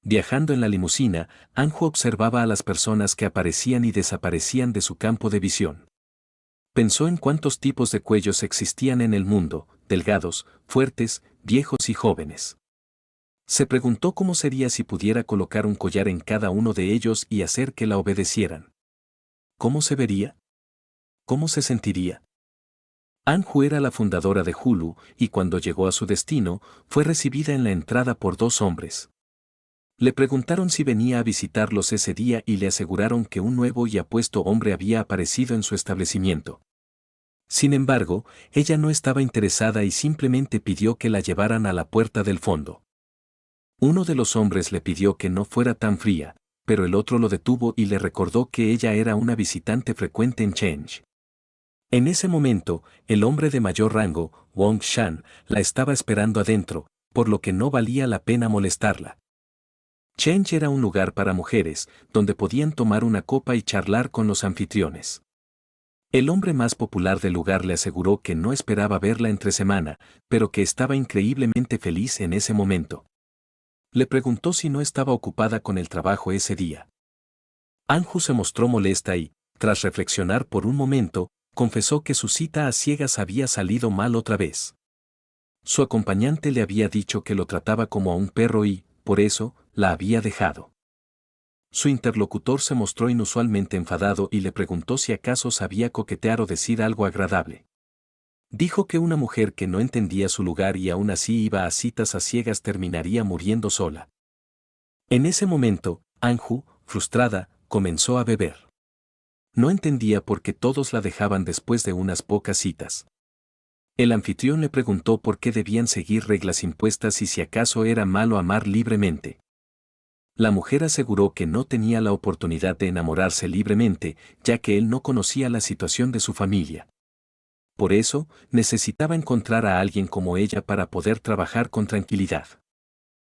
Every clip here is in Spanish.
Viajando en la limusina, Anju observaba a las personas que aparecían y desaparecían de su campo de visión. Pensó en cuántos tipos de cuellos existían en el mundo, delgados, fuertes, viejos y jóvenes. Se preguntó cómo sería si pudiera colocar un collar en cada uno de ellos y hacer que la obedecieran. ¿Cómo se vería? ¿Cómo se sentiría? Anju era la fundadora de Hulu, y cuando llegó a su destino, fue recibida en la entrada por dos hombres. Le preguntaron si venía a visitarlos ese día y le aseguraron que un nuevo y apuesto hombre había aparecido en su establecimiento. Sin embargo, ella no estaba interesada y simplemente pidió que la llevaran a la puerta del fondo. Uno de los hombres le pidió que no fuera tan fría, pero el otro lo detuvo y le recordó que ella era una visitante frecuente en Change. En ese momento, el hombre de mayor rango, Wong Shan, la estaba esperando adentro, por lo que no valía la pena molestarla. Change era un lugar para mujeres, donde podían tomar una copa y charlar con los anfitriones. El hombre más popular del lugar le aseguró que no esperaba verla entre semana, pero que estaba increíblemente feliz en ese momento. Le preguntó si no estaba ocupada con el trabajo ese día. Anju se mostró molesta y, tras reflexionar por un momento, confesó que su cita a ciegas había salido mal otra vez. Su acompañante le había dicho que lo trataba como a un perro y, por eso, la había dejado. Su interlocutor se mostró inusualmente enfadado y le preguntó si acaso sabía coquetear o decir algo agradable. Dijo que una mujer que no entendía su lugar y aún así iba a citas a ciegas terminaría muriendo sola. En ese momento, Anju, frustrada, comenzó a beber. No entendía por qué todos la dejaban después de unas pocas citas. El anfitrión le preguntó por qué debían seguir reglas impuestas y si acaso era malo amar libremente. La mujer aseguró que no tenía la oportunidad de enamorarse libremente, ya que él no conocía la situación de su familia. Por eso, necesitaba encontrar a alguien como ella para poder trabajar con tranquilidad.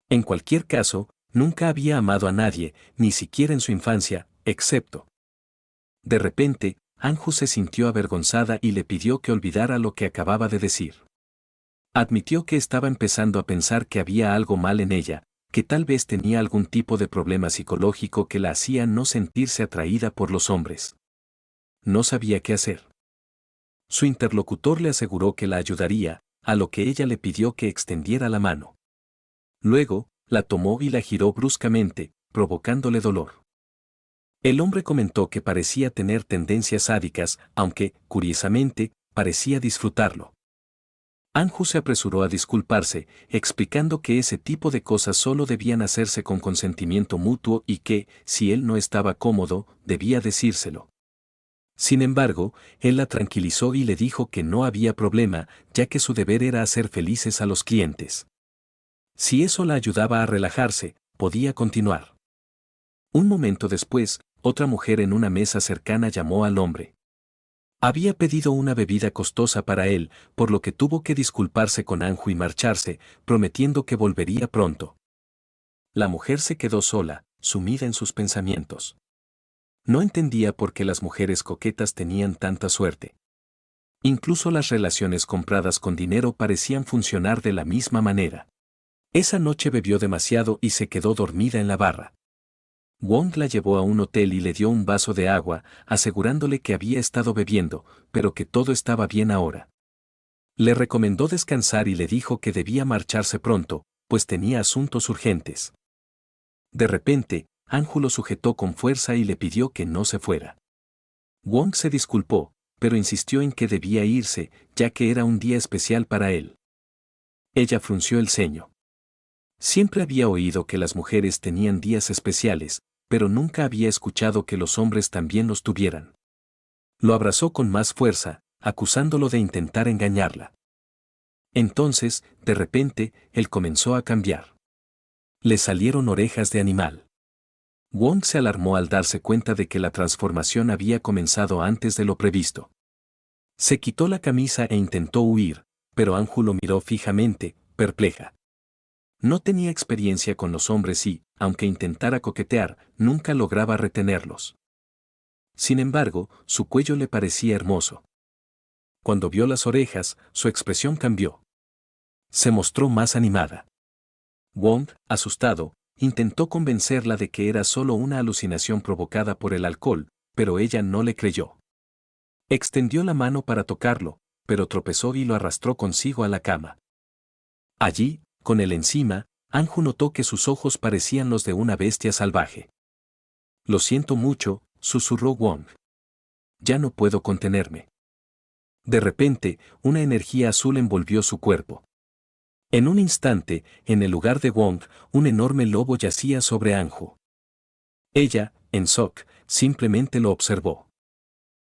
En cualquier caso, nunca había amado a nadie, ni siquiera en su infancia, excepto. De repente, Anju se sintió avergonzada y le pidió que olvidara lo que acababa de decir. Admitió que estaba empezando a pensar que había algo mal en ella, que tal vez tenía algún tipo de problema psicológico que la hacía no sentirse atraída por los hombres. No sabía qué hacer. Su interlocutor le aseguró que la ayudaría, a lo que ella le pidió que extendiera la mano. Luego, la tomó y la giró bruscamente, provocándole dolor. El hombre comentó que parecía tener tendencias sádicas, aunque, curiosamente, parecía disfrutarlo. Anju se apresuró a disculparse, explicando que ese tipo de cosas solo debían hacerse con consentimiento mutuo y que, si él no estaba cómodo, debía decírselo. Sin embargo, él la tranquilizó y le dijo que no había problema, ya que su deber era hacer felices a los clientes. Si eso la ayudaba a relajarse, podía continuar. Un momento después, otra mujer en una mesa cercana llamó al hombre. Había pedido una bebida costosa para él, por lo que tuvo que disculparse con Anju y marcharse, prometiendo que volvería pronto. La mujer se quedó sola, sumida en sus pensamientos. No entendía por qué las mujeres coquetas tenían tanta suerte. Incluso las relaciones compradas con dinero parecían funcionar de la misma manera. Esa noche bebió demasiado y se quedó dormida en la barra. Wong la llevó a un hotel y le dio un vaso de agua, asegurándole que había estado bebiendo, pero que todo estaba bien ahora. Le recomendó descansar y le dijo que debía marcharse pronto, pues tenía asuntos urgentes. De repente, Anju lo sujetó con fuerza y le pidió que no se fuera. Wong se disculpó, pero insistió en que debía irse, ya que era un día especial para él. Ella frunció el ceño. Siempre había oído que las mujeres tenían días especiales, pero nunca había escuchado que los hombres también los tuvieran. Lo abrazó con más fuerza, acusándolo de intentar engañarla. Entonces, de repente, él comenzó a cambiar. Le salieron orejas de animal. Wong se alarmó al darse cuenta de que la transformación había comenzado antes de lo previsto. Se quitó la camisa e intentó huir, pero Anju lo miró fijamente, perpleja. No tenía experiencia con los hombres y, aunque intentara coquetear, nunca lograba retenerlos. Sin embargo, su cuello le parecía hermoso. Cuando vio las orejas, su expresión cambió. Se mostró más animada. Wong, asustado, intentó convencerla de que era solo una alucinación provocada por el alcohol, pero ella no le creyó. Extendió la mano para tocarlo, pero tropezó y lo arrastró consigo a la cama. Allí, con él encima, Anju notó que sus ojos parecían los de una bestia salvaje. «Lo siento mucho», susurró Wong. «Ya no puedo contenerme». De repente, una energía azul envolvió su cuerpo. En un instante, en el lugar de Wong, un enorme lobo yacía sobre Anju. Ella, en shock, simplemente lo observó.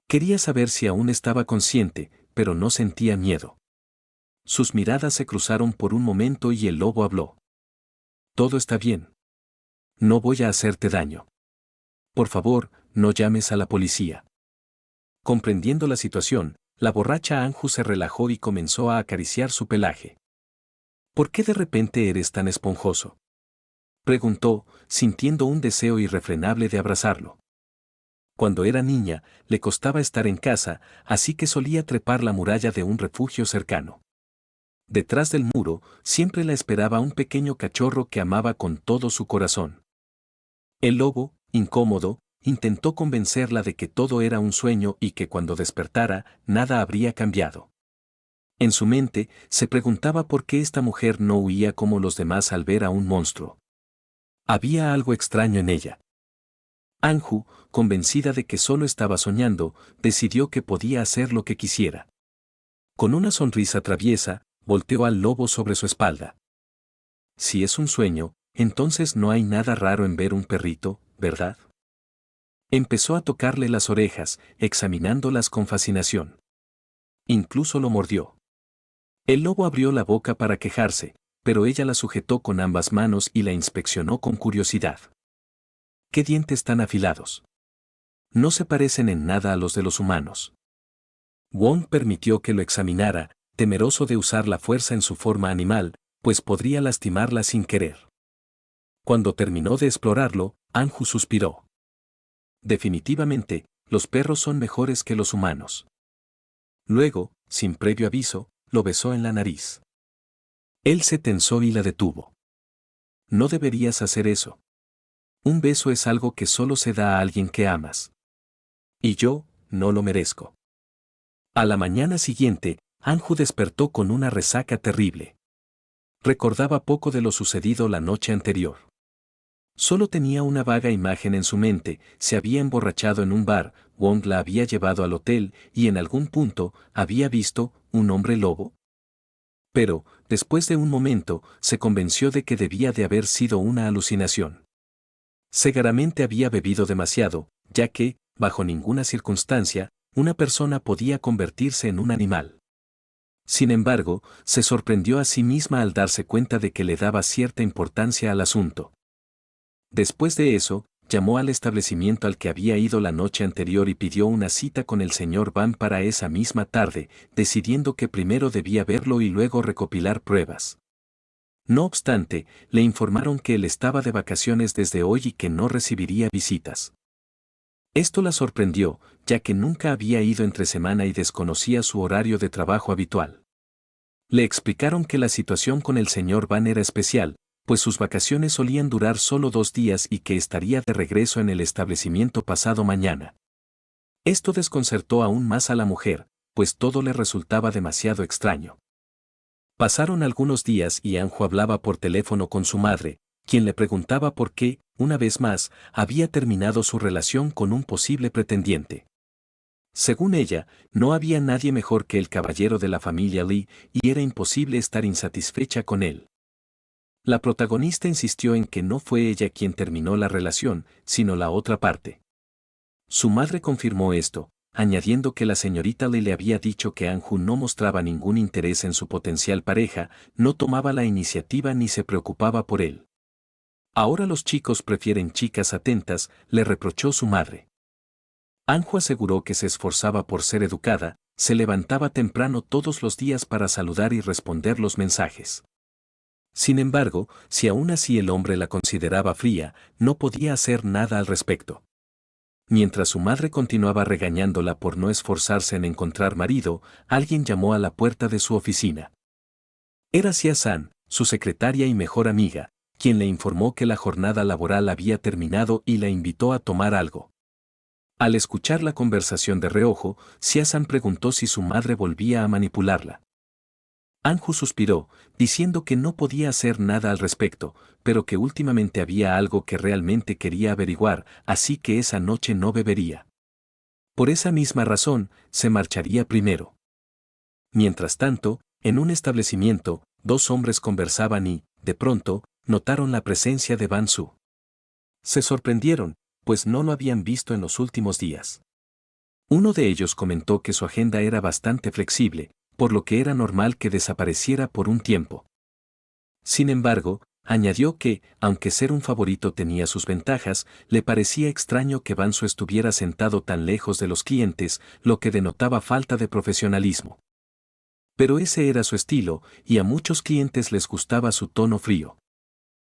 Quería saber si aún estaba consciente, pero no sentía miedo. Sus miradas se cruzaron por un momento y el lobo habló. «Todo está bien. No voy a hacerte daño. Por favor, no llames a la policía». Comprendiendo la situación, la borracha Anju se relajó y comenzó a acariciar su pelaje. «¿Por qué de repente eres tan esponjoso?», preguntó, sintiendo un deseo irrefrenable de abrazarlo. Cuando era niña, le costaba estar en casa, así que solía trepar la muralla de un refugio cercano. Detrás del muro, siempre la esperaba un pequeño cachorro que amaba con todo su corazón. El lobo, incómodo, intentó convencerla de que todo era un sueño y que cuando despertara, nada habría cambiado. En su mente, se preguntaba por qué esta mujer no huía como los demás al ver a un monstruo. Había algo extraño en ella. Anju, convencida de que solo estaba soñando, decidió que podía hacer lo que quisiera. Con una sonrisa traviesa, volteó al lobo sobre su espalda. «Si es un sueño, entonces no hay nada raro en ver un perrito, ¿verdad?». Empezó a tocarle las orejas, examinándolas con fascinación. Incluso lo mordió. El lobo abrió la boca para quejarse, pero ella la sujetó con ambas manos y la inspeccionó con curiosidad. «¿Qué dientes tan afilados? No se parecen en nada a los de los humanos». Wong permitió que lo examinara, temeroso de usar la fuerza en su forma animal, pues podría lastimarla sin querer. Cuando terminó de explorarlo, Anju suspiró. «Definitivamente, los perros son mejores que los humanos». Luego, sin previo aviso, lo besó en la nariz. Él se tensó y la detuvo. «No deberías hacer eso. Un beso es algo que solo se da a alguien que amas. Y yo, no lo merezco». A la mañana siguiente, Anju despertó con una resaca terrible. Recordaba poco de lo sucedido la noche anterior. Solo tenía una vaga imagen en su mente: se había emborrachado en un bar, Wong la había llevado al hotel y en algún punto había visto un hombre lobo. Pero, después de un momento, se convenció de que debía de haber sido una alucinación. Seguramente había bebido demasiado, ya que, bajo ninguna circunstancia, una persona podía convertirse en un animal. Sin embargo, se sorprendió a sí misma al darse cuenta de que le daba cierta importancia al asunto. Después de eso, llamó al establecimiento al que había ido la noche anterior y pidió una cita con el señor Van para esa misma tarde, decidiendo que primero debía verlo y luego recopilar pruebas. No obstante, le informaron que él estaba de vacaciones desde hoy y que no recibiría visitas. Esto la sorprendió, ya que nunca había ido entre semana y desconocía su horario de trabajo habitual. Le explicaron que la situación con el señor Van era especial, pues sus vacaciones solían durar solo 2 días y que estaría de regreso en el establecimiento pasado mañana. Esto desconcertó aún más a la mujer, pues todo le resultaba demasiado extraño. Pasaron algunos días y Anju hablaba por teléfono con su madre, quien le preguntaba por qué, una vez más, había terminado su relación con un posible pretendiente. Según ella, no había nadie mejor que el caballero de la familia Lee, y era imposible estar insatisfecha con él. La protagonista insistió en que no fue ella quien terminó la relación, sino la otra parte. Su madre confirmó esto, añadiendo que la señorita Lee le había dicho que Anju no mostraba ningún interés en su potencial pareja, no tomaba la iniciativa ni se preocupaba por él. «Ahora los chicos prefieren chicas atentas», le reprochó su madre. Anju aseguró que se esforzaba por ser educada, se levantaba temprano todos los días para saludar y responder los mensajes. Sin embargo, si aún así el hombre la consideraba fría, no podía hacer nada al respecto. Mientras su madre continuaba regañándola por no esforzarse en encontrar marido, alguien llamó a la puerta de su oficina. Era Sia-san, su secretaria y mejor amiga, quien le informó que la jornada laboral había terminado y la invitó a tomar algo. Al escuchar la conversación de reojo, Xiasan preguntó si su madre volvía a manipularla. Anju suspiró, diciendo que no podía hacer nada al respecto, pero que últimamente había algo que realmente quería averiguar, así que esa noche no bebería. Por esa misma razón, se marcharía primero. Mientras tanto, en un establecimiento, dos hombres conversaban y, de pronto, notaron la presencia de Ban Su. Se sorprendieron, pues no lo habían visto en los últimos días. Uno de ellos comentó que su agenda era bastante flexible, por lo que era normal que desapareciera por un tiempo. Sin embargo, añadió que, aunque ser un favorito tenía sus ventajas, le parecía extraño que Ban Su estuviera sentado tan lejos de los clientes, lo que denotaba falta de profesionalismo. Pero ese era su estilo, y a muchos clientes les gustaba su tono frío.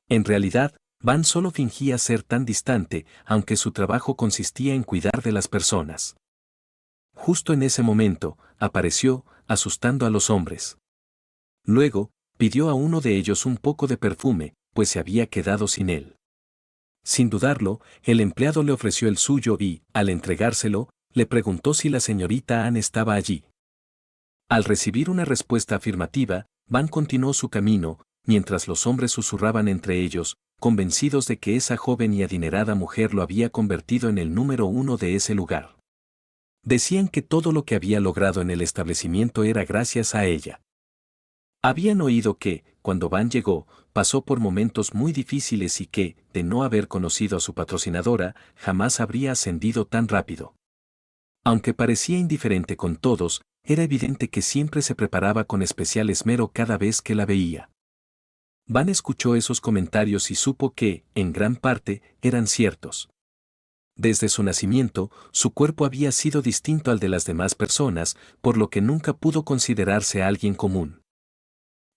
En realidad, Ban solo fingía ser tan distante, aunque su trabajo consistía en cuidar de las personas. Justo en ese momento, apareció, asustando a los hombres. Luego, pidió a uno de ellos un poco de perfume, pues se había quedado sin él. Sin dudarlo, el empleado le ofreció el suyo y, al entregárselo, le preguntó si la señorita Anne estaba allí. Al recibir una respuesta afirmativa, Ban continuó su camino, mientras los hombres susurraban entre ellos, convencidos de que esa joven y adinerada mujer lo había convertido en el número uno de ese lugar. Decían que todo lo que había logrado en el establecimiento era gracias a ella. Habían oído que, cuando Ban llegó, pasó por momentos muy difíciles y que, de no haber conocido a su patrocinadora, jamás habría ascendido tan rápido. Aunque parecía indiferente con todos, era evidente que siempre se preparaba con especial esmero cada vez que la veía. Ban escuchó esos comentarios y supo que, en gran parte, eran ciertos. Desde su nacimiento, su cuerpo había sido distinto al de las demás personas, por lo que nunca pudo considerarse alguien común.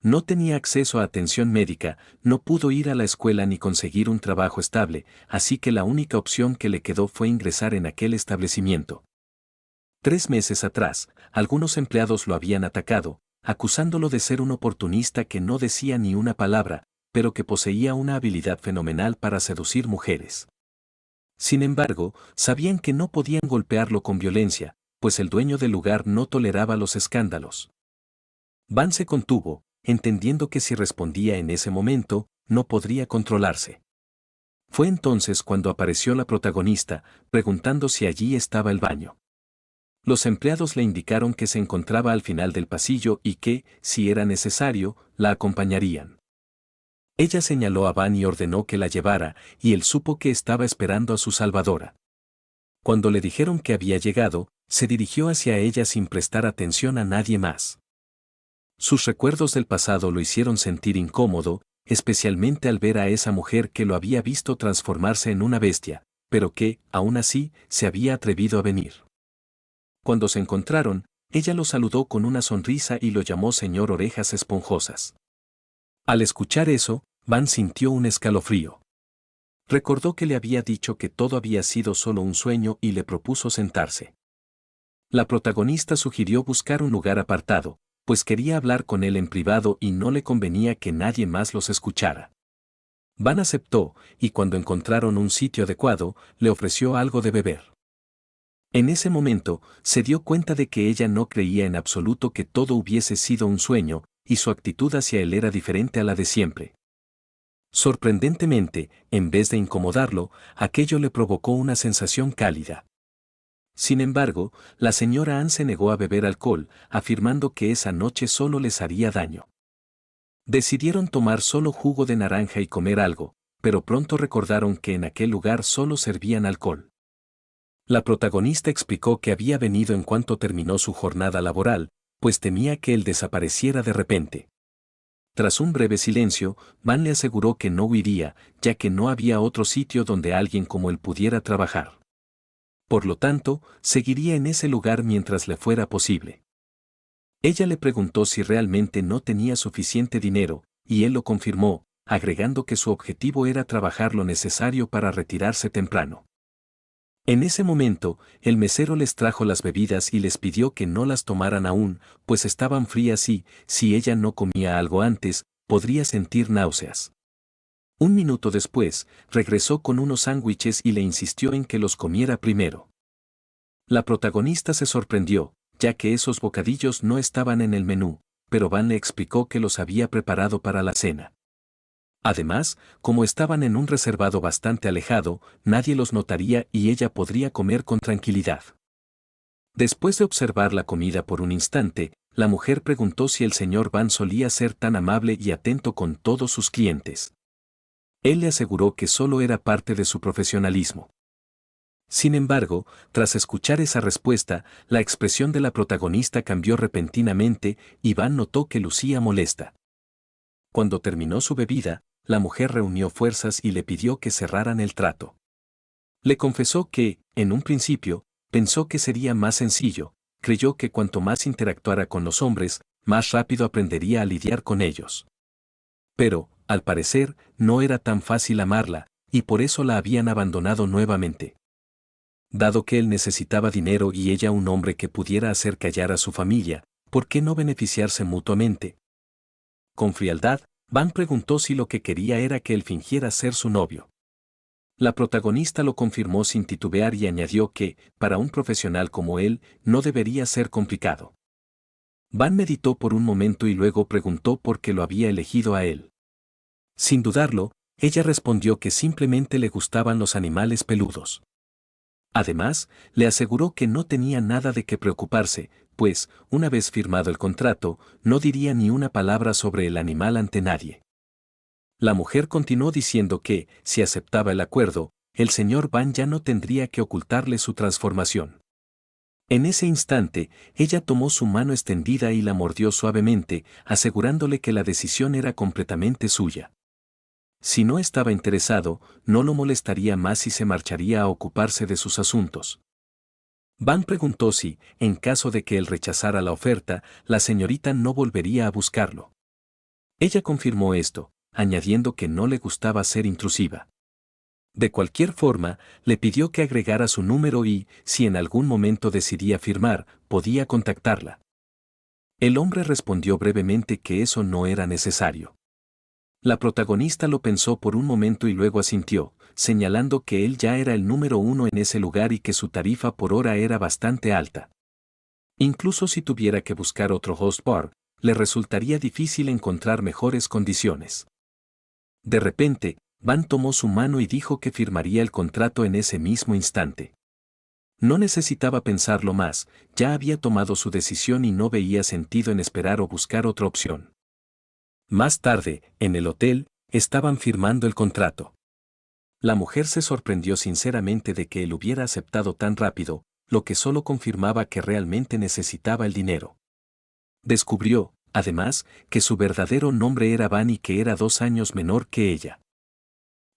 No tenía acceso a atención médica, no pudo ir a la escuela ni conseguir un trabajo estable, así que la única opción que le quedó fue ingresar en aquel establecimiento. 3 meses atrás, algunos empleados lo habían atacado, acusándolo de ser un oportunista que no decía ni una palabra, pero que poseía una habilidad fenomenal para seducir mujeres. Sin embargo, sabían que no podían golpearlo con violencia, pues el dueño del lugar no toleraba los escándalos. Ban se contuvo, entendiendo que si respondía en ese momento, no podría controlarse. Fue entonces cuando apareció la protagonista, preguntando si allí estaba el baño. Los empleados le indicaron que se encontraba al final del pasillo y que, si era necesario, la acompañarían. Ella señaló a Ban y ordenó que la llevara, y él supo que estaba esperando a su salvadora. Cuando le dijeron que había llegado, se dirigió hacia ella sin prestar atención a nadie más. Sus recuerdos del pasado lo hicieron sentir incómodo, especialmente al ver a esa mujer que lo había visto transformarse en una bestia, pero que, aún así, se había atrevido a venir. Cuando se encontraron, ella lo saludó con una sonrisa y lo llamó señor Orejas Esponjosas. Al escuchar eso, Ban sintió un escalofrío. Recordó que le había dicho que todo había sido solo un sueño y le propuso sentarse. La protagonista sugirió buscar un lugar apartado, pues quería hablar con él en privado y no le convenía que nadie más los escuchara. Ban aceptó, y cuando encontraron un sitio adecuado, le ofreció algo de beber. En ese momento, se dio cuenta de que ella no creía en absoluto que todo hubiese sido un sueño, y su actitud hacia él era diferente a la de siempre. Sorprendentemente, en vez de incomodarlo, aquello le provocó una sensación cálida. Sin embargo, la señora Ann se negó a beber alcohol, afirmando que esa noche solo les haría daño. Decidieron tomar solo jugo de naranja y comer algo, pero pronto recordaron que en aquel lugar solo servían alcohol. La protagonista explicó que había venido en cuanto terminó su jornada laboral, pues temía que él desapareciera de repente. Tras un breve silencio, Van le aseguró que no huiría, ya que no había otro sitio donde alguien como él pudiera trabajar. Por lo tanto, seguiría en ese lugar mientras le fuera posible. Ella le preguntó si realmente no tenía suficiente dinero, y él lo confirmó, agregando que su objetivo era trabajar lo necesario para retirarse temprano. En ese momento, el mesero les trajo las bebidas y les pidió que no las tomaran aún, pues estaban frías y, si ella no comía algo antes, podría sentir náuseas. Un minuto después, regresó con unos sándwiches y le insistió en que los comiera primero. La protagonista se sorprendió, ya que esos bocadillos no estaban en el menú, pero Van le explicó que los había preparado para la cena. Además, como estaban en un reservado bastante alejado, nadie los notaría y ella podría comer con tranquilidad. Después de observar la comida por un instante, la mujer preguntó si el señor Van solía ser tan amable y atento con todos sus clientes. Él le aseguró que solo era parte de su profesionalismo. Sin embargo, tras escuchar esa respuesta, la expresión de la protagonista cambió repentinamente y Van notó que lucía molesta. Cuando terminó su bebida, la mujer reunió fuerzas y le pidió que cerraran el trato. Le confesó que, en un principio, pensó que sería más sencillo, creyó que cuanto más interactuara con los hombres, más rápido aprendería a lidiar con ellos. Pero, al parecer, no era tan fácil amarla, y por eso la habían abandonado nuevamente. Dado que él necesitaba dinero y ella un hombre que pudiera hacer callar a su familia, ¿por qué no beneficiarse mutuamente? Con frialdad, Van preguntó si lo que quería era que él fingiera ser su novio. La protagonista lo confirmó sin titubear y añadió que, para un profesional como él, no debería ser complicado. Van meditó por un momento y luego preguntó por qué lo había elegido a él. Sin dudarlo, ella respondió que simplemente le gustaban los animales peludos. Además, le aseguró que no tenía nada de qué preocuparse, pues, una vez firmado el contrato, no diría ni una palabra sobre el animal ante nadie. La mujer continuó diciendo que, si aceptaba el acuerdo, el señor Van ya no tendría que ocultarle su transformación. En ese instante, ella tomó su mano extendida y la mordió suavemente, asegurándole que la decisión era completamente suya. Si no estaba interesado, no lo molestaría más y se marcharía a ocuparse de sus asuntos. Van preguntó si, en caso de que él rechazara la oferta, la señorita no volvería a buscarlo. Ella confirmó esto, añadiendo que no le gustaba ser intrusiva. De cualquier forma, le pidió que agregara su número y, si en algún momento decidía firmar, podía contactarla. El hombre respondió brevemente que eso no era necesario. La protagonista lo pensó por un momento y luego asintió, señalando que él ya era el número uno en ese lugar y que su tarifa por hora era bastante alta. Incluso si tuviera que buscar otro host bar, le resultaría difícil encontrar mejores condiciones. De repente, Van tomó su mano y dijo que firmaría el contrato en ese mismo instante. No necesitaba pensarlo más, ya había tomado su decisión y no veía sentido en esperar o buscar otra opción. Más tarde, en el hotel, estaban firmando el contrato. La mujer se sorprendió sinceramente de que él hubiera aceptado tan rápido, lo que solo confirmaba que realmente necesitaba el dinero. Descubrió, además, que su verdadero nombre era Van y que era 2 años menor que ella.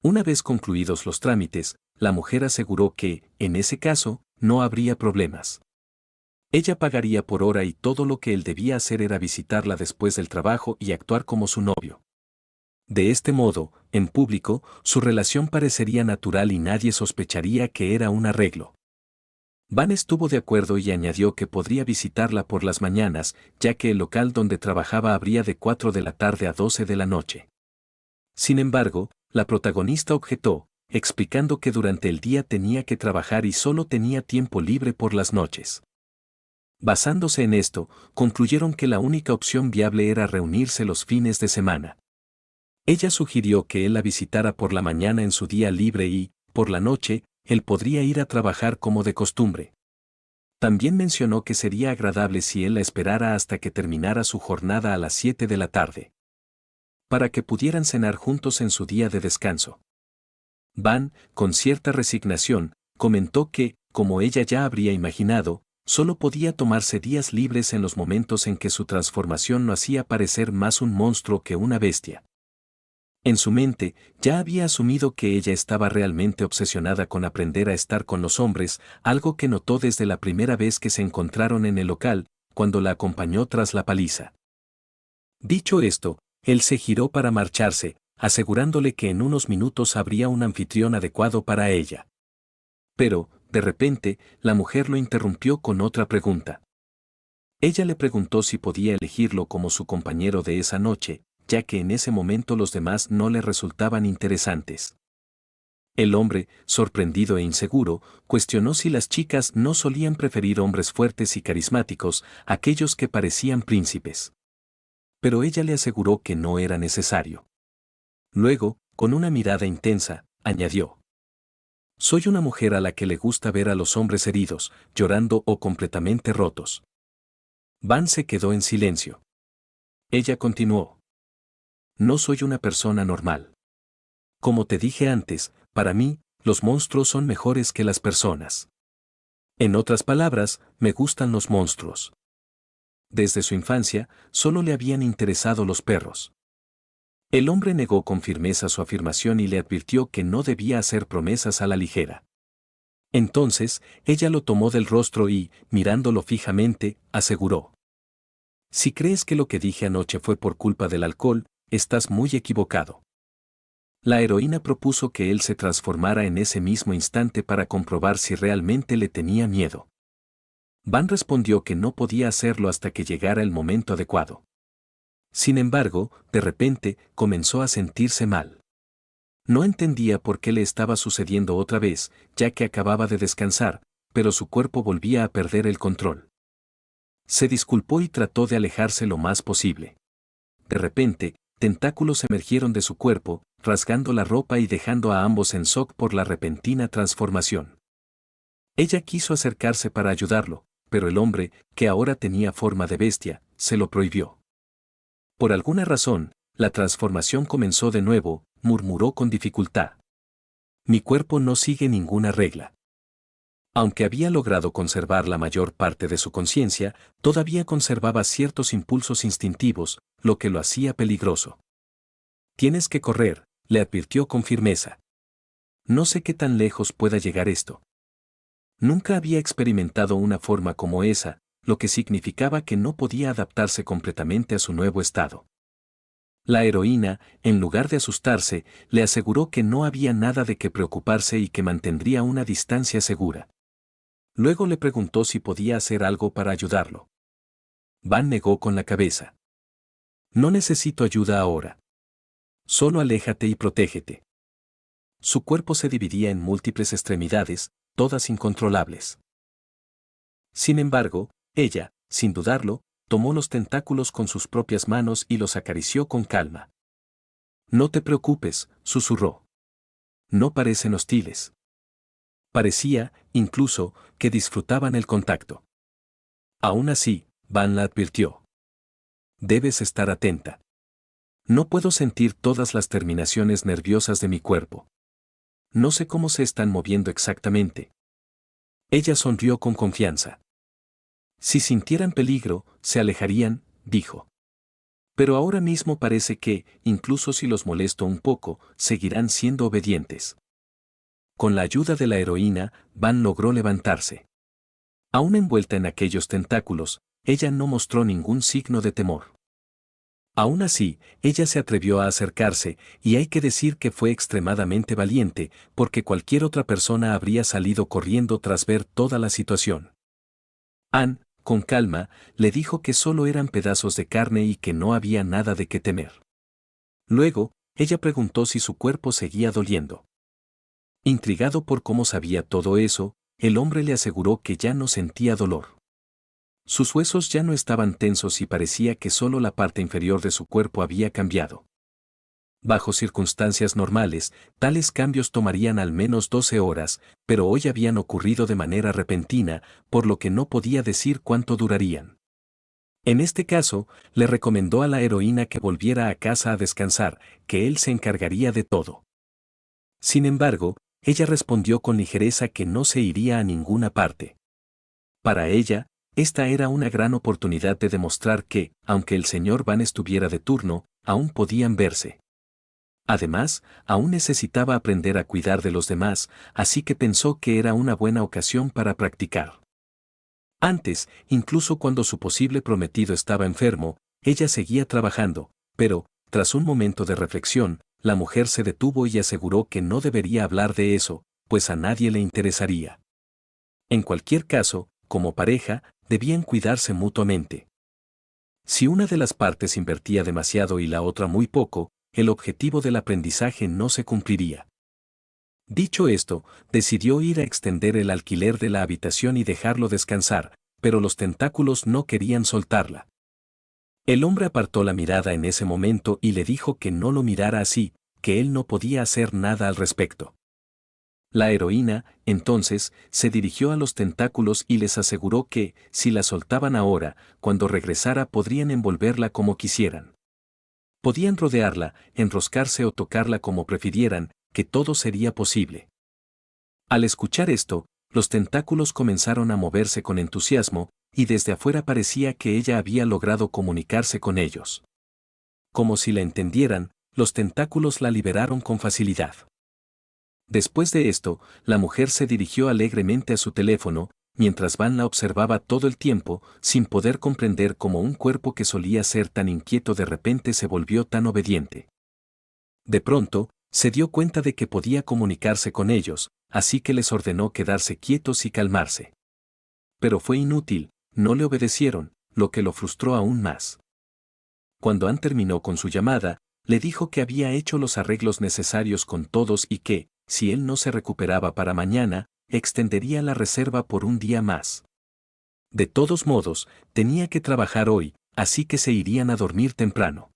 Una vez concluidos los trámites, la mujer aseguró que, en ese caso, no habría problemas. Ella pagaría por hora y todo lo que él debía hacer era visitarla después del trabajo y actuar como su novio. De este modo, en público, su relación parecería natural y nadie sospecharía que era un arreglo. Van estuvo de acuerdo y añadió que podría visitarla por las mañanas, ya que el local donde trabajaba abría de 4 de la tarde a 12 de la noche. Sin embargo, la protagonista objetó, explicando que durante el día tenía que trabajar y solo tenía tiempo libre por las noches. Basándose en esto, concluyeron que la única opción viable era reunirse los fines de semana. Ella sugirió que él la visitara por la mañana en su día libre y, por la noche, él podría ir a trabajar como de costumbre. También mencionó que sería agradable si él la esperara hasta que terminara su jornada a las 7 de la tarde. Para que pudieran cenar juntos en su día de descanso. Van, con cierta resignación, comentó que, como ella ya habría imaginado, solo podía tomarse días libres en los momentos en que su transformación lo hacía parecer más un monstruo que una bestia. En su mente, ya había asumido que ella estaba realmente obsesionada con aprender a estar con los hombres, algo que notó desde la primera vez que se encontraron en el local, cuando la acompañó tras la paliza. Dicho esto, él se giró para marcharse, asegurándole que en unos minutos habría un anfitrión adecuado para ella. Pero, de repente, la mujer lo interrumpió con otra pregunta. Ella le preguntó si podía elegirlo como su compañero de esa noche, ya que en ese momento los demás no le resultaban interesantes. El hombre, sorprendido e inseguro, cuestionó si las chicas no solían preferir hombres fuertes y carismáticos, aquellos que parecían príncipes. Pero ella le aseguró que no era necesario. Luego, con una mirada intensa, añadió: soy una mujer a la que le gusta ver a los hombres heridos, llorando o completamente rotos. Van se quedó en silencio. Ella continuó: no soy una persona normal. Como te dije antes, para mí, los monstruos son mejores que las personas. En otras palabras, me gustan los monstruos. Desde su infancia, solo le habían interesado los perros. El hombre negó con firmeza su afirmación y le advirtió que no debía hacer promesas a la ligera. Entonces, ella lo tomó del rostro y, mirándolo fijamente, aseguró: si crees que lo que dije anoche fue por culpa del alcohol, estás muy equivocado. La heroína propuso que él se transformara en ese mismo instante para comprobar si realmente le tenía miedo. Van respondió que no podía hacerlo hasta que llegara el momento adecuado. Sin embargo, de repente, comenzó a sentirse mal. No entendía por qué le estaba sucediendo otra vez, ya que acababa de descansar, pero su cuerpo volvía a perder el control. Se disculpó y trató de alejarse lo más posible. De repente, tentáculos emergieron de su cuerpo, rasgando la ropa y dejando a ambos en shock por la repentina transformación. Ella quiso acercarse para ayudarlo, pero el hombre, que ahora tenía forma de bestia, se lo prohibió. Por alguna razón, la transformación comenzó de nuevo, murmuró con dificultad. Mi cuerpo no sigue ninguna regla. Aunque había logrado conservar la mayor parte de su conciencia, todavía conservaba ciertos impulsos instintivos, lo que lo hacía peligroso. Tienes que correr, le advirtió con firmeza. No sé qué tan lejos pueda llegar esto. Nunca había experimentado una forma como esa, lo que significaba que no podía adaptarse completamente a su nuevo estado. La heroína, en lugar de asustarse, le aseguró que no había nada de qué preocuparse y que mantendría una distancia segura. Luego le preguntó si podía hacer algo para ayudarlo. Van negó con la cabeza. No necesito ayuda ahora. Solo aléjate y protégete. Su cuerpo se dividía en múltiples extremidades, todas incontrolables. Sin embargo, ella, sin dudarlo, tomó los tentáculos con sus propias manos y los acarició con calma. No te preocupes, susurró. No parecen hostiles. Parecía, incluso, que disfrutaban el contacto. Aún así, Van la advirtió. Debes estar atenta. No puedo sentir todas las terminaciones nerviosas de mi cuerpo. No sé cómo se están moviendo exactamente. Ella sonrió con confianza. Si sintieran peligro, se alejarían, dijo. Pero ahora mismo parece que, incluso si los molesto un poco, seguirán siendo obedientes. Con la ayuda de la heroína, Van logró levantarse. Aún envuelta en aquellos tentáculos, ella no mostró ningún signo de temor. Aún así, ella se atrevió a acercarse, y hay que decir que fue extremadamente valiente, porque cualquier otra persona habría salido corriendo tras ver toda la situación. Anne, con calma, le dijo que solo eran pedazos de carne y que no había nada de qué temer. Luego, ella preguntó si su cuerpo seguía doliendo. Intrigado por cómo sabía todo eso, el hombre le aseguró que ya no sentía dolor. Sus huesos ya no estaban tensos y parecía que solo la parte inferior de su cuerpo había cambiado. Bajo circunstancias normales, tales cambios tomarían al menos 12 horas, pero hoy habían ocurrido de manera repentina, por lo que no podía decir cuánto durarían. En este caso, le recomendó a la heroína que volviera a casa a descansar, que él se encargaría de todo. Sin embargo, ella respondió con ligereza que no se iría a ninguna parte. Para ella, esta era una gran oportunidad de demostrar que, aunque el señor Van estuviera de turno, aún podían verse. Además, aún necesitaba aprender a cuidar de los demás, así que pensó que era una buena ocasión para practicar. Antes, incluso cuando su posible prometido estaba enfermo, ella seguía trabajando, pero, tras un momento de reflexión, la mujer se detuvo y aseguró que no debería hablar de eso, pues a nadie le interesaría. En cualquier caso, como pareja, debían cuidarse mutuamente. Si una de las partes invertía demasiado y la otra muy poco, el objetivo del aprendizaje no se cumpliría. Dicho esto, decidió ir a extender el alquiler de la habitación y dejarlo descansar, pero los tentáculos no querían soltarla. El hombre apartó la mirada en ese momento y le dijo que no lo mirara así, que él no podía hacer nada al respecto. La heroína, entonces, se dirigió a los tentáculos y les aseguró que, si la soltaban ahora, cuando regresara podrían envolverla como quisieran. Podían rodearla, enroscarse o tocarla como prefirieran, que todo sería posible. Al escuchar esto, los tentáculos comenzaron a moverse con entusiasmo, y desde afuera parecía que ella había logrado comunicarse con ellos. Como si la entendieran, los tentáculos la liberaron con facilidad. Después de esto, la mujer se dirigió alegremente a su teléfono, mientras Van la observaba todo el tiempo, sin poder comprender cómo un cuerpo que solía ser tan inquieto de repente se volvió tan obediente. De pronto, se dio cuenta de que podía comunicarse con ellos, así que les ordenó quedarse quietos y calmarse. Pero fue inútil, no le obedecieron, lo que lo frustró aún más. Cuando Ann terminó con su llamada, le dijo que había hecho los arreglos necesarios con todos y que, si él no se recuperaba para mañana, extendería la reserva por un día más. De todos modos, tenía que trabajar hoy, así que se irían a dormir temprano.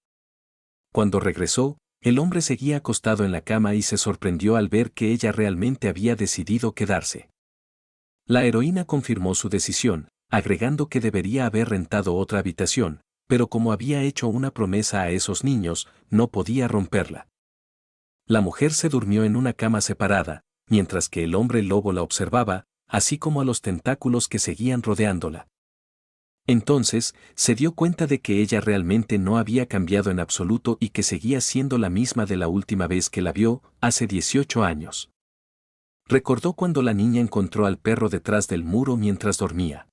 Cuando regresó, el hombre seguía acostado en la cama y se sorprendió al ver que ella realmente había decidido quedarse. La heroína confirmó su decisión, agregando que debería haber rentado otra habitación, pero como había hecho una promesa a esos niños, no podía romperla. La mujer se durmió en una cama separada, mientras que el hombre lobo la observaba, así como a los tentáculos que seguían rodeándola. Entonces, se dio cuenta de que ella realmente no había cambiado en absoluto y que seguía siendo la misma de la última vez que la vio, hace 18 años. Recordó cuando la niña encontró al perro detrás del muro mientras dormía.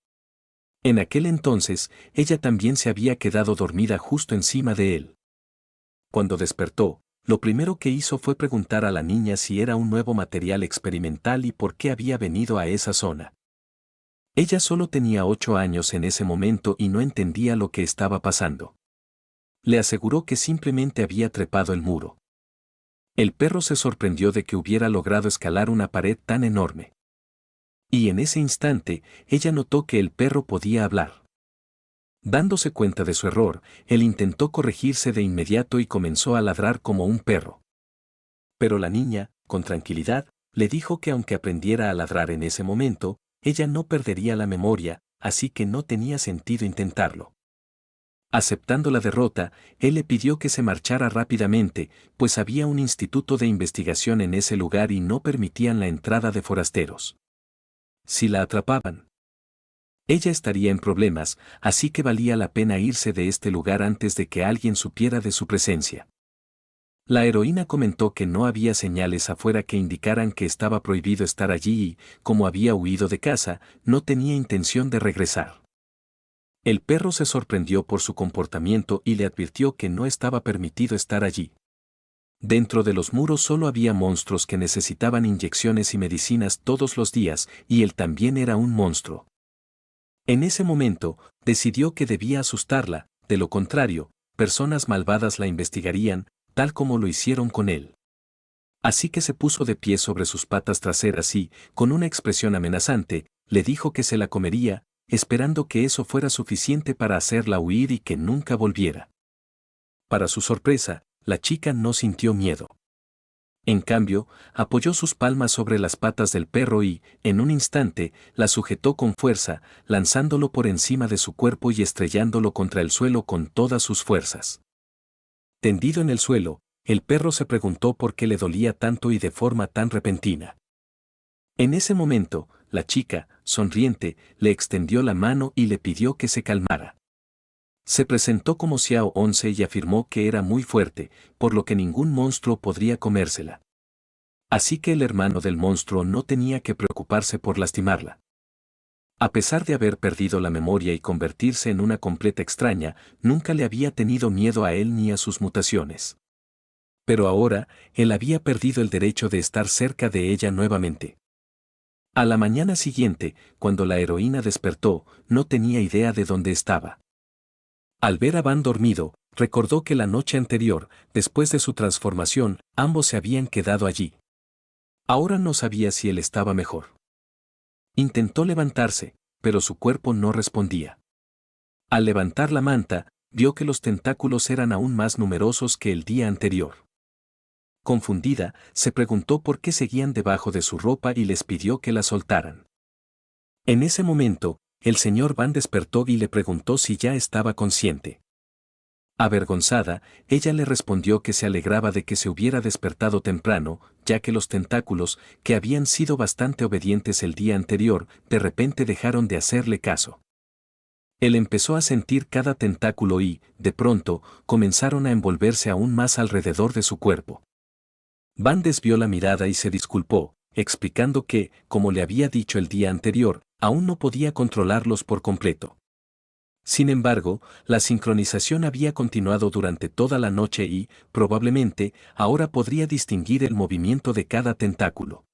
En aquel entonces, ella también se había quedado dormida justo encima de él. Cuando despertó, lo primero que hizo fue preguntar a la niña si era un nuevo material experimental y por qué había venido a esa zona. Ella solo tenía 8 años en ese momento y no entendía lo que estaba pasando. Le aseguró que simplemente había trepado el muro. El perro se sorprendió de que hubiera logrado escalar una pared tan enorme. Y en ese instante, ella notó que el perro podía hablar. Dándose cuenta de su error, él intentó corregirse de inmediato y comenzó a ladrar como un perro. Pero la niña, con tranquilidad, le dijo que aunque aprendiera a ladrar en ese momento, ella no perdería la memoria, así que no tenía sentido intentarlo. Aceptando la derrota, él le pidió que se marchara rápidamente, pues había un instituto de investigación en ese lugar y no permitían la entrada de forasteros. Si la atrapaban, ella estaría en problemas, así que valía la pena irse de este lugar antes de que alguien supiera de su presencia. La heroína comentó que no había señales afuera que indicaran que estaba prohibido estar allí y, como había huido de casa, no tenía intención de regresar. El perro se sorprendió por su comportamiento y le advirtió que no estaba permitido estar allí. Dentro de los muros solo había monstruos que necesitaban inyecciones y medicinas todos los días, y él también era un monstruo. En ese momento, decidió que debía asustarla, de lo contrario, personas malvadas la investigarían, tal como lo hicieron con él. Así que se puso de pie sobre sus patas traseras y, con una expresión amenazante, le dijo que se la comería, esperando que eso fuera suficiente para hacerla huir y que nunca volviera. Para su sorpresa, la chica no sintió miedo. En cambio, apoyó sus palmas sobre las patas del perro y, en un instante, la sujetó con fuerza, lanzándolo por encima de su cuerpo y estrellándolo contra el suelo con todas sus fuerzas. Tendido en el suelo, el perro se preguntó por qué le dolía tanto y de forma tan repentina. En ese momento, la chica, sonriente, le extendió la mano y le pidió que se calmara. Se presentó como Xiao 11 y afirmó que era muy fuerte, por lo que ningún monstruo podría comérsela. Así que el hermano del monstruo no tenía que preocuparse por lastimarla. A pesar de haber perdido la memoria y convertirse en una completa extraña, nunca le había tenido miedo a él ni a sus mutaciones. Pero ahora, él había perdido el derecho de estar cerca de ella nuevamente. A la mañana siguiente, cuando la heroína despertó, no tenía idea de dónde estaba. Al ver a Van dormido, recordó que la noche anterior, después de su transformación, ambos se habían quedado allí. Ahora no sabía si él estaba mejor. Intentó levantarse, pero su cuerpo no respondía. Al levantar la manta, vio que los tentáculos eran aún más numerosos que el día anterior. Confundida, se preguntó por qué seguían debajo de su ropa y les pidió que la soltaran. En ese momento, el señor Van despertó y le preguntó si ya estaba consciente. Avergonzada, ella le respondió que se alegraba de que se hubiera despertado temprano, ya que los tentáculos, que habían sido bastante obedientes el día anterior, de repente dejaron de hacerle caso. Él empezó a sentir cada tentáculo y, de pronto, comenzaron a envolverse aún más alrededor de su cuerpo. Van desvió la mirada y se disculpó, explicando que, como le había dicho el día anterior, aún no podía controlarlos por completo. Sin embargo, la sincronización había continuado durante toda la noche y, probablemente, ahora podría distinguir el movimiento de cada tentáculo.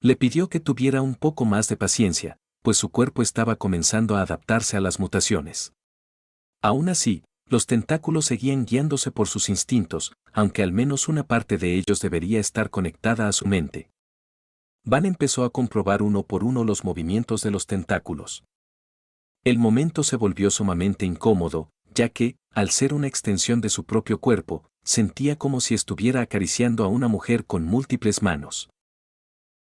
Le pidió que tuviera un poco más de paciencia, pues su cuerpo estaba comenzando a adaptarse a las mutaciones. Aún así, los tentáculos seguían guiándose por sus instintos, aunque al menos una parte de ellos debería estar conectada a su mente. Van empezó a comprobar uno por uno los movimientos de los tentáculos. El momento se volvió sumamente incómodo, ya que, al ser una extensión de su propio cuerpo, sentía como si estuviera acariciando a una mujer con múltiples manos.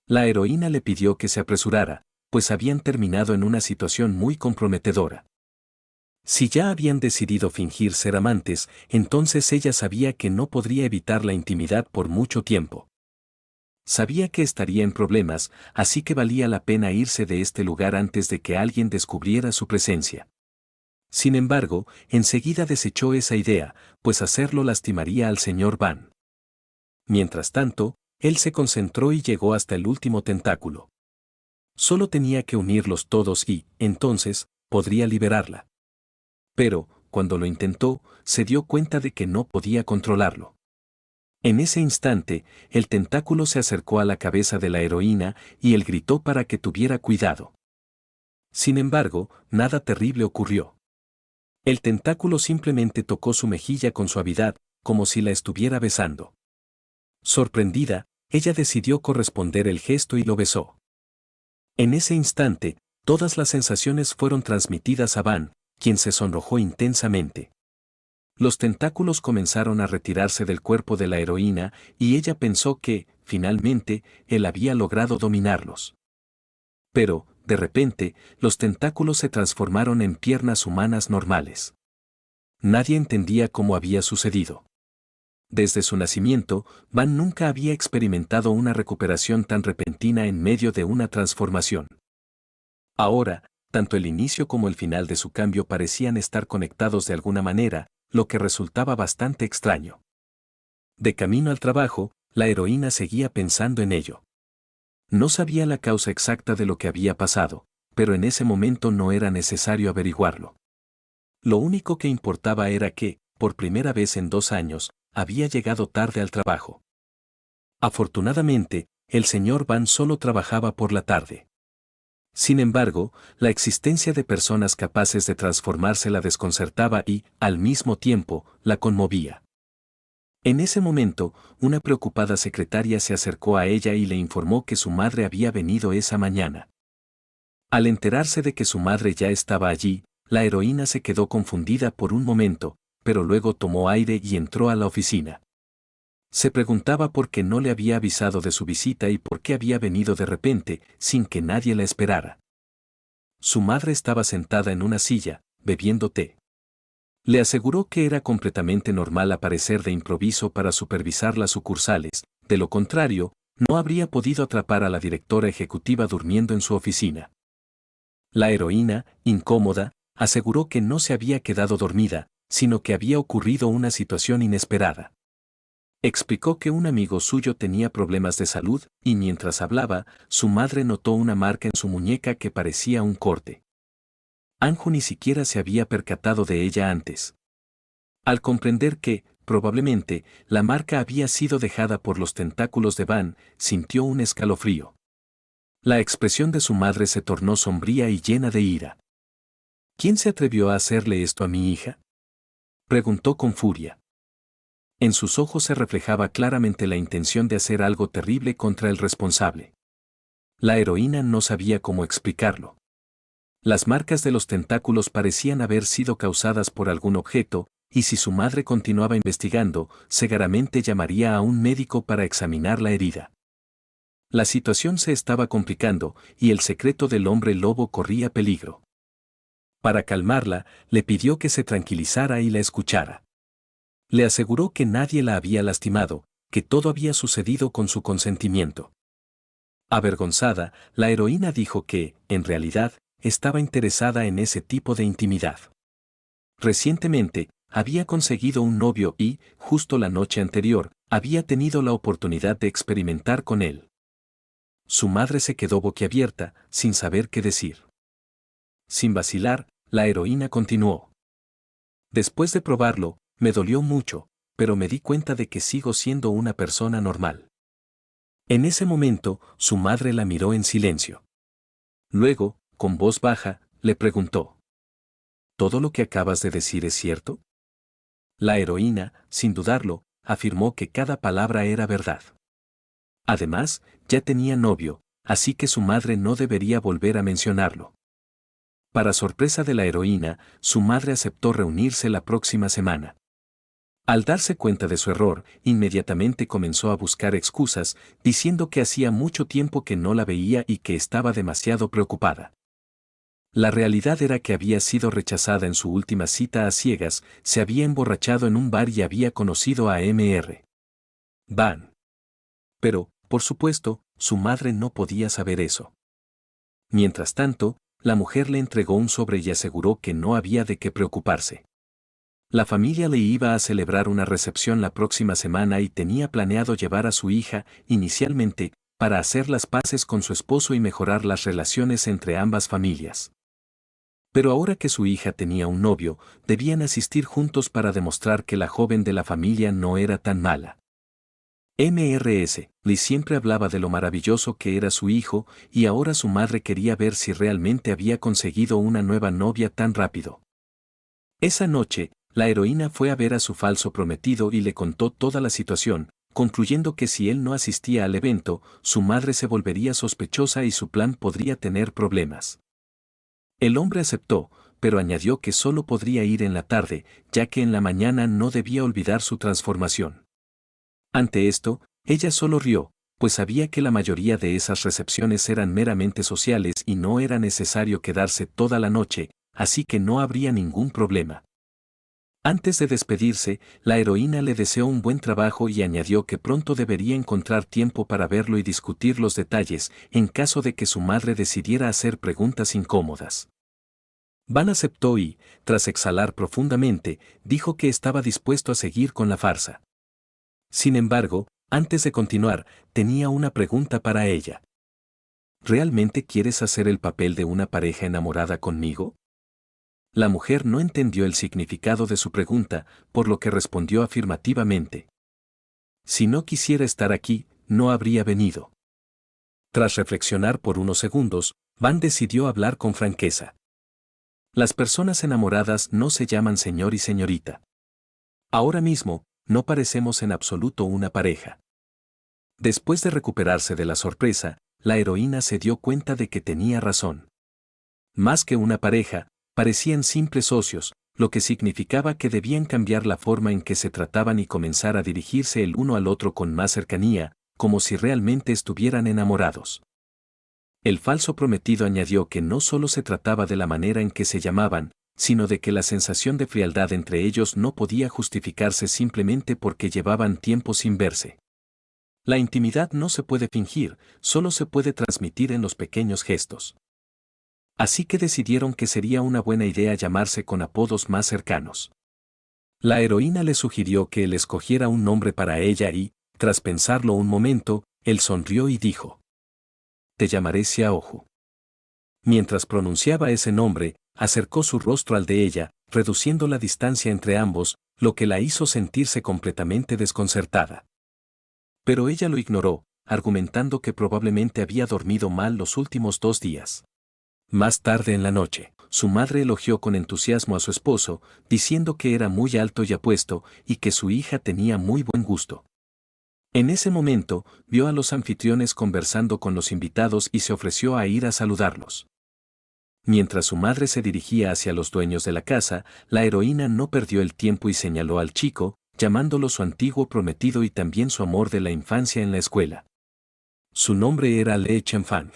La heroína le pidió que se apresurara, pues habían terminado en una situación muy comprometedora. Si ya habían decidido fingir ser amantes, entonces ella sabía que no podría evitar la intimidad por mucho tiempo. Sabía que estaría en problemas, así que valía la pena irse de este lugar antes de que alguien descubriera su presencia. Sin embargo, enseguida desechó esa idea, pues hacerlo lastimaría al señor Van. Mientras tanto, él se concentró y llegó hasta el último tentáculo. Solo tenía que unirlos todos y, entonces, podría liberarla. Pero, cuando lo intentó, se dio cuenta de que no podía controlarlo. En ese instante, el tentáculo se acercó a la cabeza de la heroína y él gritó para que tuviera cuidado. Sin embargo, nada terrible ocurrió. El tentáculo simplemente tocó su mejilla con suavidad, como si la estuviera besando. Sorprendida, ella decidió corresponder el gesto y lo besó. En ese instante, todas las sensaciones fueron transmitidas a Van, quien se sonrojó intensamente. Los tentáculos comenzaron a retirarse del cuerpo de la heroína y ella pensó que, finalmente, él había logrado dominarlos. Pero, de repente, los tentáculos se transformaron en piernas humanas normales. Nadie entendía cómo había sucedido. Desde su nacimiento, Van nunca había experimentado una recuperación tan repentina en medio de una transformación. Ahora, tanto el inicio como el final de su cambio parecían estar conectados de alguna manera, lo que resultaba bastante extraño. De camino al trabajo, la heroína seguía pensando en ello. No sabía la causa exacta de lo que había pasado, pero en ese momento no era necesario averiguarlo. Lo único que importaba era que, por primera vez en 2 años, había llegado tarde al trabajo. Afortunadamente, el señor Van solo trabajaba por la tarde. Sin embargo, la existencia de personas capaces de transformarse la desconcertaba y, al mismo tiempo, la conmovía. En ese momento, una preocupada secretaria se acercó a ella y le informó que su madre había venido esa mañana. Al enterarse de que su madre ya estaba allí, la heroína se quedó confundida por un momento, pero luego tomó aire y entró a la oficina. Se preguntaba por qué no le había avisado de su visita y por qué había venido de repente, sin que nadie la esperara. Su madre estaba sentada en una silla, bebiendo té. Le aseguró que era completamente normal aparecer de improviso para supervisar las sucursales, de lo contrario, no habría podido atrapar a la directora ejecutiva durmiendo en su oficina. La heroína, incómoda, aseguró que no se había quedado dormida, sino que había ocurrido una situación inesperada. Explicó que un amigo suyo tenía problemas de salud y mientras hablaba, su madre notó una marca en su muñeca que parecía un corte. Anju ni siquiera se había percatado de ella antes. Al comprender que, probablemente, la marca había sido dejada por los tentáculos de Van, sintió un escalofrío. La expresión de su madre se tornó sombría y llena de ira. ¿Quién se atrevió a hacerle esto a mi hija? Preguntó con furia. En sus ojos se reflejaba claramente la intención de hacer algo terrible contra el responsable. La heroína no sabía cómo explicarlo. Las marcas de los tentáculos parecían haber sido causadas por algún objeto, y si su madre continuaba investigando, seguramente llamaría a un médico para examinar la herida. La situación se estaba complicando, y el secreto del hombre lobo corría peligro. Para calmarla, le pidió que se tranquilizara y la escuchara. Le aseguró que nadie la había lastimado, que todo había sucedido con su consentimiento. Avergonzada, la heroína dijo que, en realidad, estaba interesada en ese tipo de intimidad. Recientemente, había conseguido un novio y, justo la noche anterior, había tenido la oportunidad de experimentar con él. Su madre se quedó boquiabierta, sin saber qué decir. Sin vacilar, la heroína continuó. Después de probarlo, me dolió mucho, pero me di cuenta de que sigo siendo una persona normal. En ese momento, su madre la miró en silencio. Luego, con voz baja, le preguntó: ¿todo lo que acabas de decir es cierto? La heroína, sin dudarlo, afirmó que cada palabra era verdad. Además, ya tenía novio, así que su madre no debería volver a mencionarlo. Para sorpresa de la heroína, su madre aceptó reunirse la próxima semana. Al darse cuenta de su error, inmediatamente comenzó a buscar excusas, diciendo que hacía mucho tiempo que no la veía y que estaba demasiado preocupada. La realidad era que había sido rechazada en su última cita a ciegas, se había emborrachado en un bar y había conocido a Mr. Van. Pero, por supuesto, su madre no podía saber eso. Mientras tanto, la mujer le entregó un sobre y aseguró que no había de qué preocuparse. La familia le iba a celebrar una recepción la próxima semana y tenía planeado llevar a su hija, inicialmente, para hacer las paces con su esposo y mejorar las relaciones entre ambas familias. Pero ahora que su hija tenía un novio, debían asistir juntos para demostrar que la joven de la familia no era tan mala. Lee siempre hablaba de lo maravilloso que era su hijo, y ahora su madre quería ver si realmente había conseguido una nueva novia tan rápido. Esa noche, la heroína fue a ver a su falso prometido y le contó toda la situación, concluyendo que si él no asistía al evento, su madre se volvería sospechosa y su plan podría tener problemas. El hombre aceptó, pero añadió que solo podría ir en la tarde, ya que en la mañana no debía olvidar su transformación. Ante esto, ella solo rió, pues sabía que la mayoría de esas recepciones eran meramente sociales y no era necesario quedarse toda la noche, así que no habría ningún problema. Antes de despedirse, la heroína le deseó un buen trabajo y añadió que pronto debería encontrar tiempo para verlo y discutir los detalles, en caso de que su madre decidiera hacer preguntas incómodas. Van aceptó y, tras exhalar profundamente, dijo que estaba dispuesto a seguir con la farsa. Sin embargo, antes de continuar, tenía una pregunta para ella. ¿Realmente quieres hacer el papel de una pareja enamorada conmigo? La mujer no entendió el significado de su pregunta, por lo que respondió afirmativamente. Si no quisiera estar aquí, no habría venido. Tras reflexionar por unos segundos, Van decidió hablar con franqueza. Las personas enamoradas no se llaman señor y señorita. Ahora mismo, no parecemos en absoluto una pareja. Después de recuperarse de la sorpresa, la heroína se dio cuenta de que tenía razón. Más que una pareja, parecían simples socios, lo que significaba que debían cambiar la forma en que se trataban y comenzar a dirigirse el uno al otro con más cercanía, como si realmente estuvieran enamorados. El falso prometido añadió que no solo se trataba de la manera en que se llamaban, sino de que la sensación de frialdad entre ellos no podía justificarse simplemente porque llevaban tiempo sin verse. La intimidad no se puede fingir, solo se puede transmitir en los pequeños gestos. Así que decidieron que sería una buena idea llamarse con apodos más cercanos. La heroína le sugirió que él escogiera un nombre para ella y, tras pensarlo un momento, él sonrió y dijo: te llamaré Xiaohu. Mientras pronunciaba ese nombre, acercó su rostro al de ella, reduciendo la distancia entre ambos, lo que la hizo sentirse completamente desconcertada. Pero ella lo ignoró, argumentando que probablemente había dormido mal los últimos 2 días. Más tarde en la noche, su madre elogió con entusiasmo a su esposo, diciendo que era muy alto y apuesto, y que su hija tenía muy buen gusto. En ese momento, vio a los anfitriones conversando con los invitados y se ofreció a ir a saludarlos. Mientras su madre se dirigía hacia los dueños de la casa, la heroína no perdió el tiempo y señaló al chico, llamándolo su antiguo prometido y también su amor de la infancia en la escuela. Su nombre era Lee Chen-fang.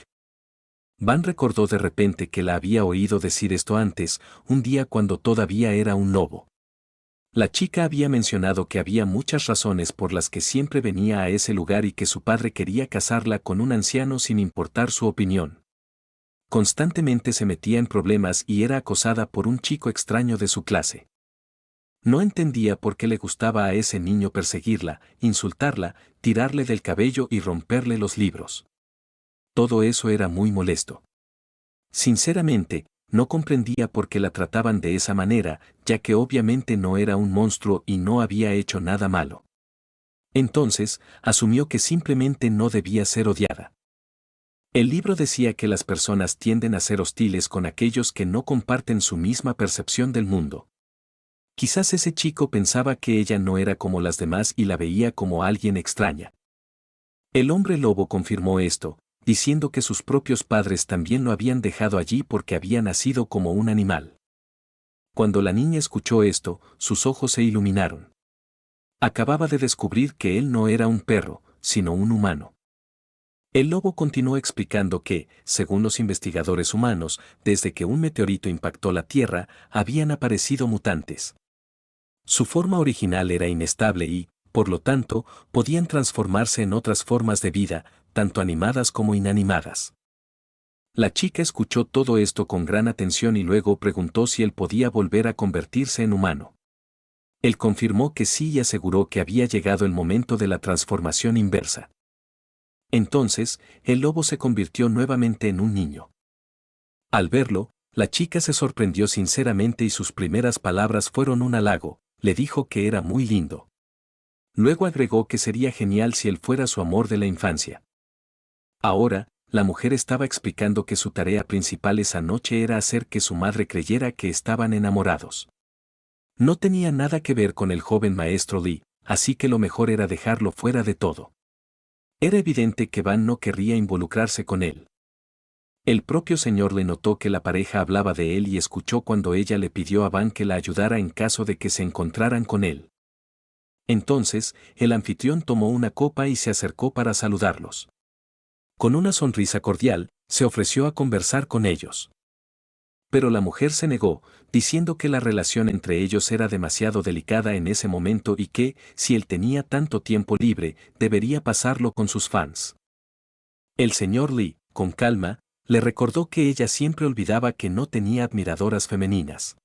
Van recordó de repente que la había oído decir esto antes, un día cuando todavía era un lobo. La chica había mencionado que había muchas razones por las que siempre venía a ese lugar y que su padre quería casarla con un anciano sin importar su opinión. Constantemente se metía en problemas y era acosada por un chico extraño de su clase. No entendía por qué le gustaba a ese niño perseguirla, insultarla, tirarle del cabello y romperle los libros. Todo eso era muy molesto. Sinceramente, no comprendía por qué la trataban de esa manera, ya que obviamente no era un monstruo y no había hecho nada malo. Entonces, asumió que simplemente no debía ser odiada. El libro decía que las personas tienden a ser hostiles con aquellos que no comparten su misma percepción del mundo. Quizás ese chico pensaba que ella no era como las demás y la veía como alguien extraña. El hombre lobo confirmó esto, diciendo que sus propios padres también lo habían dejado allí porque había nacido como un animal. Cuando la niña escuchó esto, sus ojos se iluminaron. Acababa de descubrir que él no era un perro, sino un humano. El lobo continuó explicando que, según los investigadores humanos, desde que un meteorito impactó la Tierra, habían aparecido mutantes. Su forma original era inestable y, por lo tanto, podían transformarse en otras formas de vida, tanto animadas como inanimadas. La chica escuchó todo esto con gran atención y luego preguntó si él podía volver a convertirse en humano. Él confirmó que sí y aseguró que había llegado el momento de la transformación inversa. Entonces, el lobo se convirtió nuevamente en un niño. Al verlo, la chica se sorprendió sinceramente y sus primeras palabras fueron un halago, le dijo que era muy lindo. Luego agregó que sería genial si él fuera su amor de la infancia. Ahora, la mujer estaba explicando que su tarea principal esa noche era hacer que su madre creyera que estaban enamorados. No tenía nada que ver con el joven maestro Lee, así que lo mejor era dejarlo fuera de todo. Era evidente que Van no querría involucrarse con él. El propio señor le notó que la pareja hablaba de él y escuchó cuando ella le pidió a Van que la ayudara en caso de que se encontraran con él. Entonces, el anfitrión tomó una copa y se acercó para saludarlos. Con una sonrisa cordial, se ofreció a conversar con ellos. Pero la mujer se negó, diciendo que la relación entre ellos era demasiado delicada en ese momento y que, si él tenía tanto tiempo libre, debería pasarlo con sus fans. El señor Lee, con calma, le recordó que ella siempre olvidaba que no tenía admiradoras femeninas.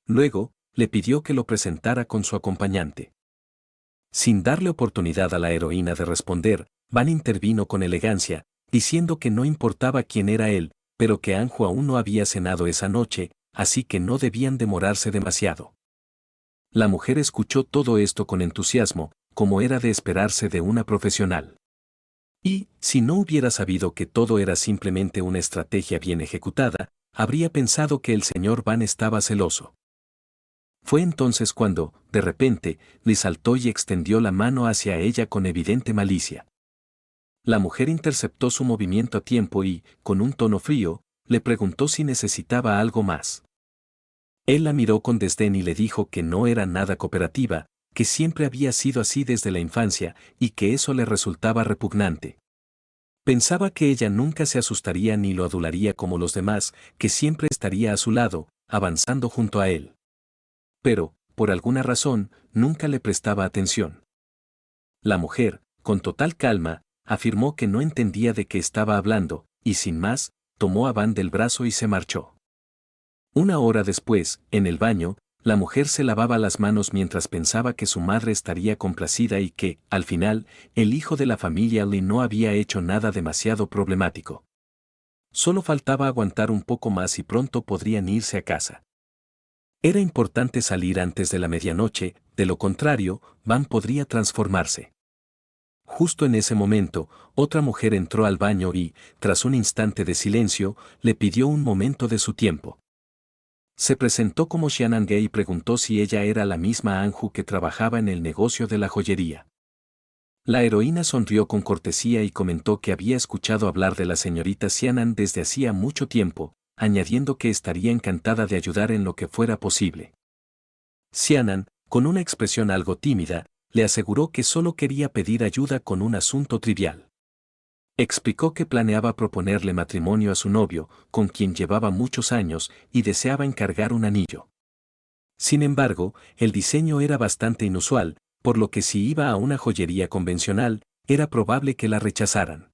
Luego, le pidió que lo presentara con su acompañante. Sin darle oportunidad a la heroína de responder, Van intervino con elegancia, diciendo que no importaba quién era él, pero que Anju aún no había cenado esa noche, así que no debían demorarse demasiado. La mujer escuchó todo esto con entusiasmo, como era de esperarse de una profesional. Y, si no hubiera sabido que todo era simplemente una estrategia bien ejecutada, habría pensado que el señor Van estaba celoso. Fue entonces cuando, de repente, le saltó y extendió la mano hacia ella con evidente malicia. La mujer interceptó su movimiento a tiempo y, con un tono frío, le preguntó si necesitaba algo más. Él la miró con desdén y le dijo que no era nada cooperativa, que siempre había sido así desde la infancia y que eso le resultaba repugnante. Pensaba que ella nunca se asustaría ni lo adularía como los demás, que siempre estaría a su lado, avanzando junto a él. Pero, por alguna razón, nunca le prestaba atención. La mujer, con total calma, afirmó que no entendía de qué estaba hablando, y sin más, tomó a Van del brazo y se marchó. Una hora después, en el baño, la mujer se lavaba las manos mientras pensaba que su madre estaría complacida y que, al final, el hijo de la familia Lee no había hecho nada demasiado problemático. Solo faltaba aguantar un poco más y pronto podrían irse a casa. Era importante salir antes de la medianoche, de lo contrario, Van podría transformarse. Justo en ese momento, otra mujer entró al baño y, tras un instante de silencio, le pidió un momento de su tiempo. Se presentó como Xianange y preguntó si ella era la misma Anju que trabajaba en el negocio de la joyería. La heroína sonrió con cortesía y comentó que había escuchado hablar de la señorita Xianan desde hacía mucho tiempo, añadiendo que estaría encantada de ayudar en lo que fuera posible. Xianan, con una expresión algo tímida, le aseguró que solo quería pedir ayuda con un asunto trivial. Explicó que planeaba proponerle matrimonio a su novio, con quien llevaba muchos años, y deseaba encargar un anillo. Sin embargo, el diseño era bastante inusual, por lo que si iba a una joyería convencional, era probable que la rechazaran.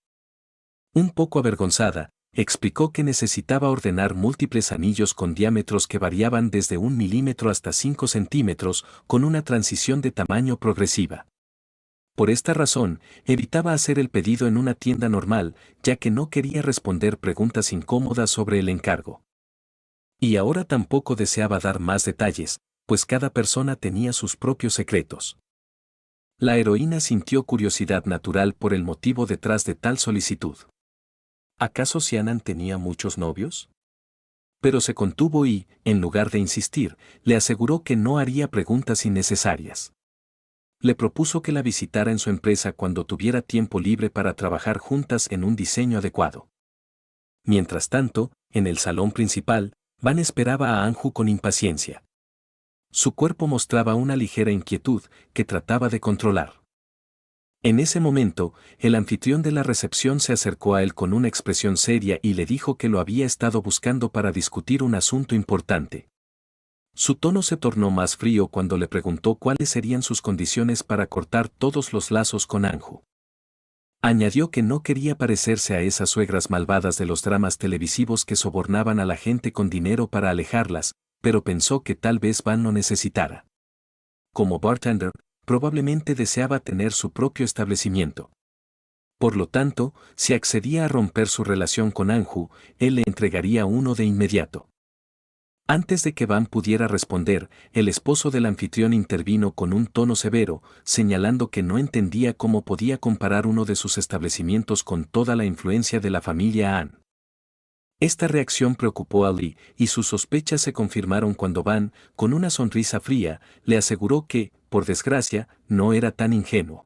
Un poco avergonzada, explicó que necesitaba ordenar múltiples anillos con diámetros que variaban desde 1 milímetro hasta 5 centímetros, con una transición de tamaño progresiva. Por esta razón, evitaba hacer el pedido en una tienda normal, ya que no quería responder preguntas incómodas sobre el encargo. Y ahora tampoco deseaba dar más detalles, pues cada persona tenía sus propios secretos. La heroína sintió curiosidad natural por el motivo detrás de tal solicitud. ¿Acaso Xianan tenía muchos novios? Pero se contuvo y, en lugar de insistir, le aseguró que no haría preguntas innecesarias. Le propuso que la visitara en su empresa cuando tuviera tiempo libre para trabajar juntas en un diseño adecuado. Mientras tanto, en el salón principal, Van esperaba a Anju con impaciencia. Su cuerpo mostraba una ligera inquietud que trataba de controlar. En ese momento, el anfitrión de la recepción se acercó a él con una expresión seria y le dijo que lo había estado buscando para discutir un asunto importante. Su tono se tornó más frío cuando le preguntó cuáles serían sus condiciones para cortar todos los lazos con Anju. Añadió que no quería parecerse a esas suegras malvadas de los dramas televisivos que sobornaban a la gente con dinero para alejarlas, pero pensó que tal vez Van lo necesitara. Como bartender, probablemente deseaba tener su propio establecimiento. Por lo tanto, si accedía a romper su relación con Anju, él le entregaría uno de inmediato. Antes de que Van pudiera responder, el esposo del anfitrión intervino con un tono severo, señalando que no entendía cómo podía comparar uno de sus establecimientos con toda la influencia de la familia An. Esta reacción preocupó a Lee, y sus sospechas se confirmaron cuando Van, con una sonrisa fría, le aseguró que, por desgracia, no era tan ingenuo.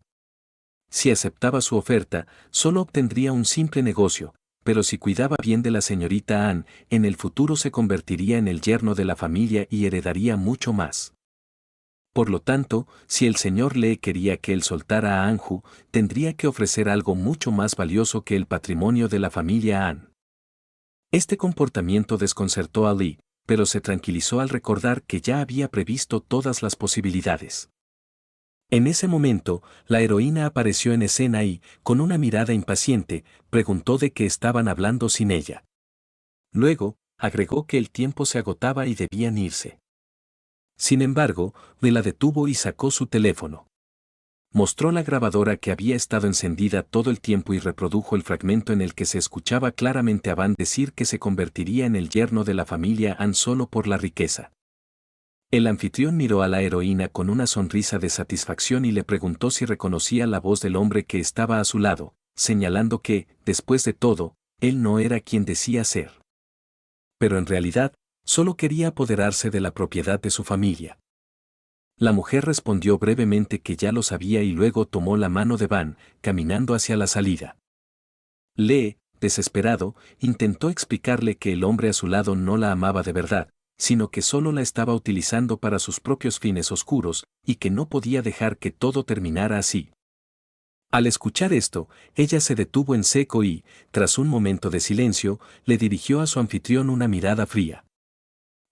Si aceptaba su oferta, solo obtendría un simple negocio, pero si cuidaba bien de la señorita Ann, en el futuro se convertiría en el yerno de la familia y heredaría mucho más. Por lo tanto, si el señor Lee quería que él soltara a Anju, tendría que ofrecer algo mucho más valioso que el patrimonio de la familia Ann. Este comportamiento desconcertó a Lee, pero se tranquilizó al recordar que ya había previsto todas las posibilidades. En ese momento, la heroína apareció en escena y, con una mirada impaciente, preguntó de qué estaban hablando sin ella. Luego, agregó que el tiempo se agotaba y debían irse. Sin embargo, Lee la detuvo y sacó su teléfono. Mostró la grabadora que había estado encendida todo el tiempo y reprodujo el fragmento en el que se escuchaba claramente a Van decir que se convertiría en el yerno de la familia Ann solo por la riqueza. El anfitrión miró a la heroína con una sonrisa de satisfacción y le preguntó si reconocía la voz del hombre que estaba a su lado, señalando que, después de todo, él no era quien decía ser. Pero en realidad, solo quería apoderarse de la propiedad de su familia. La mujer respondió brevemente que ya lo sabía y luego tomó la mano de Van, caminando hacia la salida. Lee, desesperado, intentó explicarle que el hombre a su lado no la amaba de verdad, sino que solo la estaba utilizando para sus propios fines oscuros, y que no podía dejar que todo terminara así. Al escuchar esto, ella se detuvo en seco y, tras un momento de silencio, le dirigió a su anfitrión una mirada fría.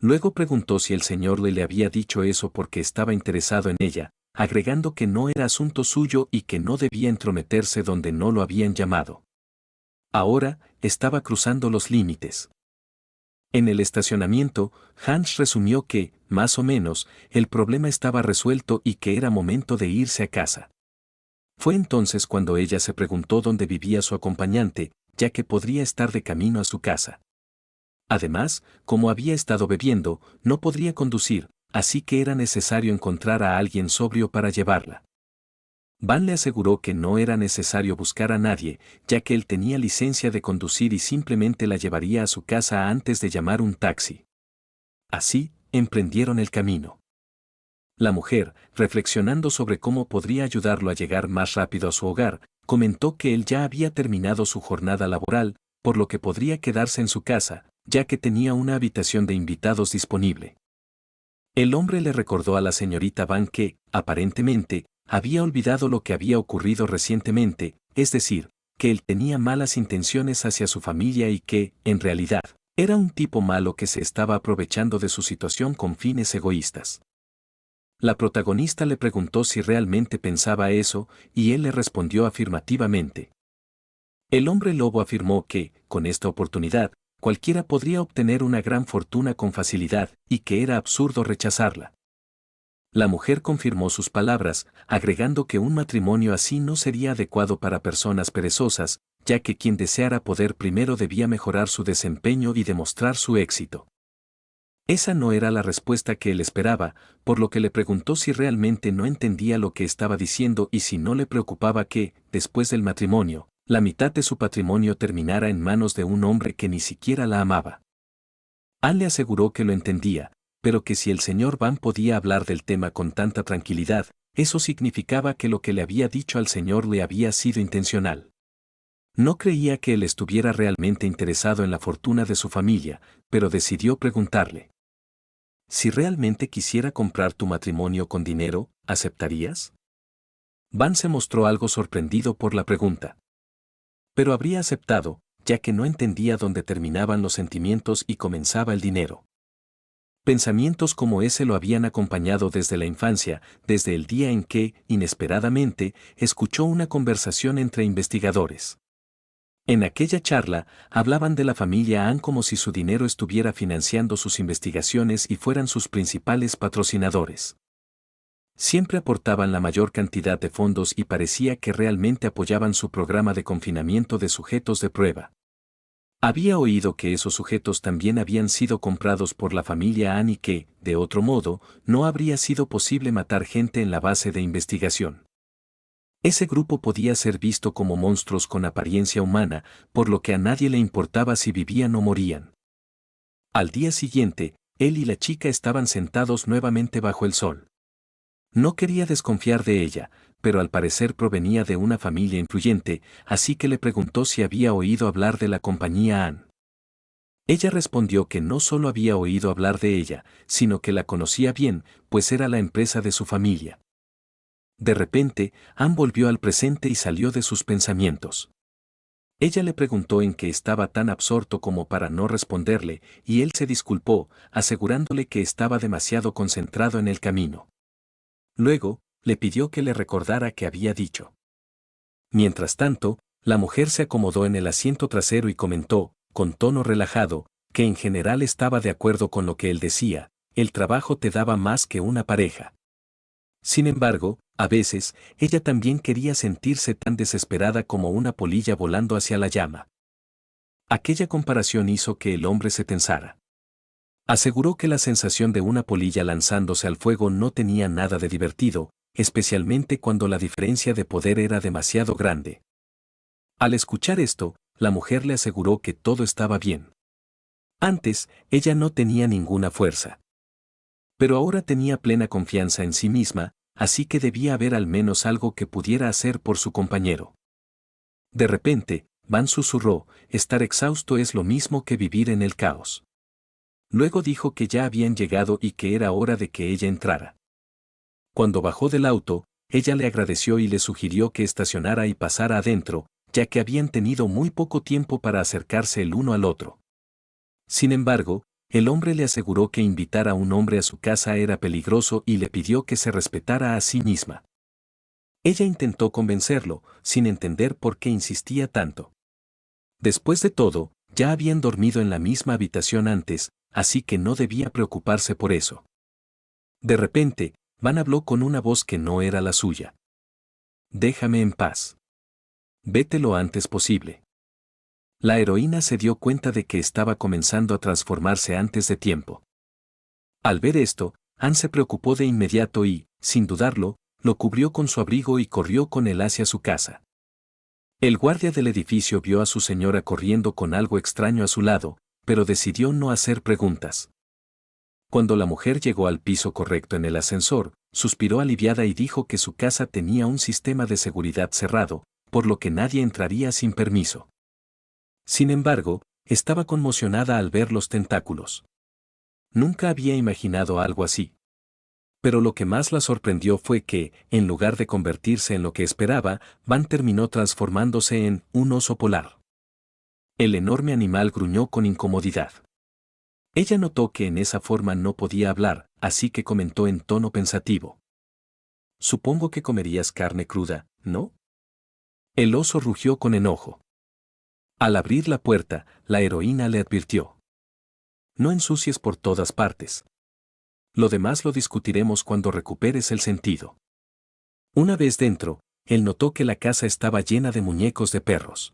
Luego preguntó si el señor le había dicho eso porque estaba interesado en ella, agregando que no era asunto suyo y que no debía entrometerse donde no lo habían llamado. Ahora, estaba cruzando los límites. En el estacionamiento, Hans resumió que, más o menos, el problema estaba resuelto y que era momento de irse a casa. Fue entonces cuando ella se preguntó dónde vivía su acompañante, ya que podría estar de camino a su casa. Además, como había estado bebiendo, no podría conducir, así que era necesario encontrar a alguien sobrio para llevarla. Van le aseguró que no era necesario buscar a nadie, ya que él tenía licencia de conducir y simplemente la llevaría a su casa antes de llamar un taxi. Así, emprendieron el camino. La mujer, reflexionando sobre cómo podría ayudarlo a llegar más rápido a su hogar, comentó que él ya había terminado su jornada laboral, por lo que podría quedarse en su casa, ya que tenía una habitación de invitados disponible. El hombre le recordó a la señorita Van que, aparentemente, había olvidado lo que había ocurrido recientemente, es decir, que él tenía malas intenciones hacia su familia y que, en realidad, era un tipo malo que se estaba aprovechando de su situación con fines egoístas. La protagonista le preguntó si realmente pensaba eso, y él le respondió afirmativamente. El hombre lobo afirmó que, con esta oportunidad, cualquiera podría obtener una gran fortuna con facilidad, y que era absurdo rechazarla. La mujer confirmó sus palabras, agregando que un matrimonio así no sería adecuado para personas perezosas, ya que quien deseara poder primero debía mejorar su desempeño y demostrar su éxito. Esa no era la respuesta que él esperaba, por lo que le preguntó si realmente no entendía lo que estaba diciendo y si no le preocupaba que, después del matrimonio, la mitad de su patrimonio terminara en manos de un hombre que ni siquiera la amaba. Anne le aseguró que lo entendía, pero que si el señor Van podía hablar del tema con tanta tranquilidad, eso significaba que lo que le había dicho al señor le había sido intencional. No creía que él estuviera realmente interesado en la fortuna de su familia, pero decidió preguntarle. Si realmente quisiera comprar tu matrimonio con dinero, ¿aceptarías? Van se mostró algo sorprendido por la pregunta. Pero habría aceptado, ya que no entendía dónde terminaban los sentimientos y comenzaba el dinero. Pensamientos como ese lo habían acompañado desde la infancia, desde el día en que, inesperadamente, escuchó una conversación entre investigadores. En aquella charla, hablaban de la familia Ann como si su dinero estuviera financiando sus investigaciones y fueran sus principales patrocinadores. Siempre aportaban la mayor cantidad de fondos y parecía que realmente apoyaban su programa de confinamiento de sujetos de prueba. Había oído que esos sujetos también habían sido comprados por la familia Ann y que, de otro modo, no habría sido posible matar gente en la base de investigación. Ese grupo podía ser visto como monstruos con apariencia humana, por lo que a nadie le importaba si vivían o morían. Al día siguiente, él y la chica estaban sentados nuevamente bajo el sol. No quería desconfiar de ella, pero al parecer provenía de una familia influyente, así que le preguntó si había oído hablar de la compañía Ann. Ella respondió que no solo había oído hablar de ella, sino que la conocía bien, pues era la empresa de su familia. De repente, Ann volvió al presente y salió de sus pensamientos. Ella le preguntó en qué estaba tan absorto como para no responderle, y él se disculpó, asegurándole que estaba demasiado concentrado en el camino. Luego, le pidió que le recordara qué había dicho. Mientras tanto, la mujer se acomodó en el asiento trasero y comentó, con tono relajado, que en general estaba de acuerdo con lo que él decía, el trabajo te daba más que una pareja. Sin embargo, a veces, ella también quería sentirse tan desesperada como una polilla volando hacia la llama. Aquella comparación hizo que el hombre se tensara. Aseguró que la sensación de una polilla lanzándose al fuego no tenía nada de divertido, especialmente cuando la diferencia de poder era demasiado grande. Al escuchar esto, la mujer le aseguró que todo estaba bien. Antes, ella no tenía ninguna fuerza. Pero ahora tenía plena confianza en sí misma, así que debía haber al menos algo que pudiera hacer por su compañero. De repente, Van susurró, estar exhausto es lo mismo que vivir en el caos. Luego dijo que ya habían llegado y que era hora de que ella entrara. Cuando bajó del auto, ella le agradeció y le sugirió que estacionara y pasara adentro, ya que habían tenido muy poco tiempo para acercarse el uno al otro. Sin embargo, el hombre le aseguró que invitar a un hombre a su casa era peligroso y le pidió que se respetara a sí misma. Ella intentó convencerlo, sin entender por qué insistía tanto. Después de todo, ya habían dormido en la misma habitación antes, así que no debía preocuparse por eso. De repente, Van habló con una voz que no era la suya. Déjame en paz. Vete lo antes posible. La heroína se dio cuenta de que estaba comenzando a transformarse antes de tiempo. Al ver esto, Ann se preocupó de inmediato y, sin dudarlo, lo cubrió con su abrigo y corrió con él hacia su casa. El guardia del edificio vio a su señora corriendo con algo extraño a su lado, pero decidió no hacer preguntas. Cuando la mujer llegó al piso correcto en el ascensor, suspiró aliviada y dijo que su casa tenía un sistema de seguridad cerrado, por lo que nadie entraría sin permiso. Sin embargo, estaba conmocionada al ver los tentáculos. Nunca había imaginado algo así. Pero lo que más la sorprendió fue que, en lugar de convertirse en lo que esperaba, Van terminó transformándose en un oso polar. El enorme animal gruñó con incomodidad. Ella notó que en esa forma no podía hablar, así que comentó en tono pensativo. Supongo que comerías carne cruda, ¿no? El oso rugió con enojo. Al abrir la puerta, la heroína le advirtió. No ensucies por todas partes. Lo demás lo discutiremos cuando recuperes el sentido. Una vez dentro, él notó que la casa estaba llena de muñecos de perros.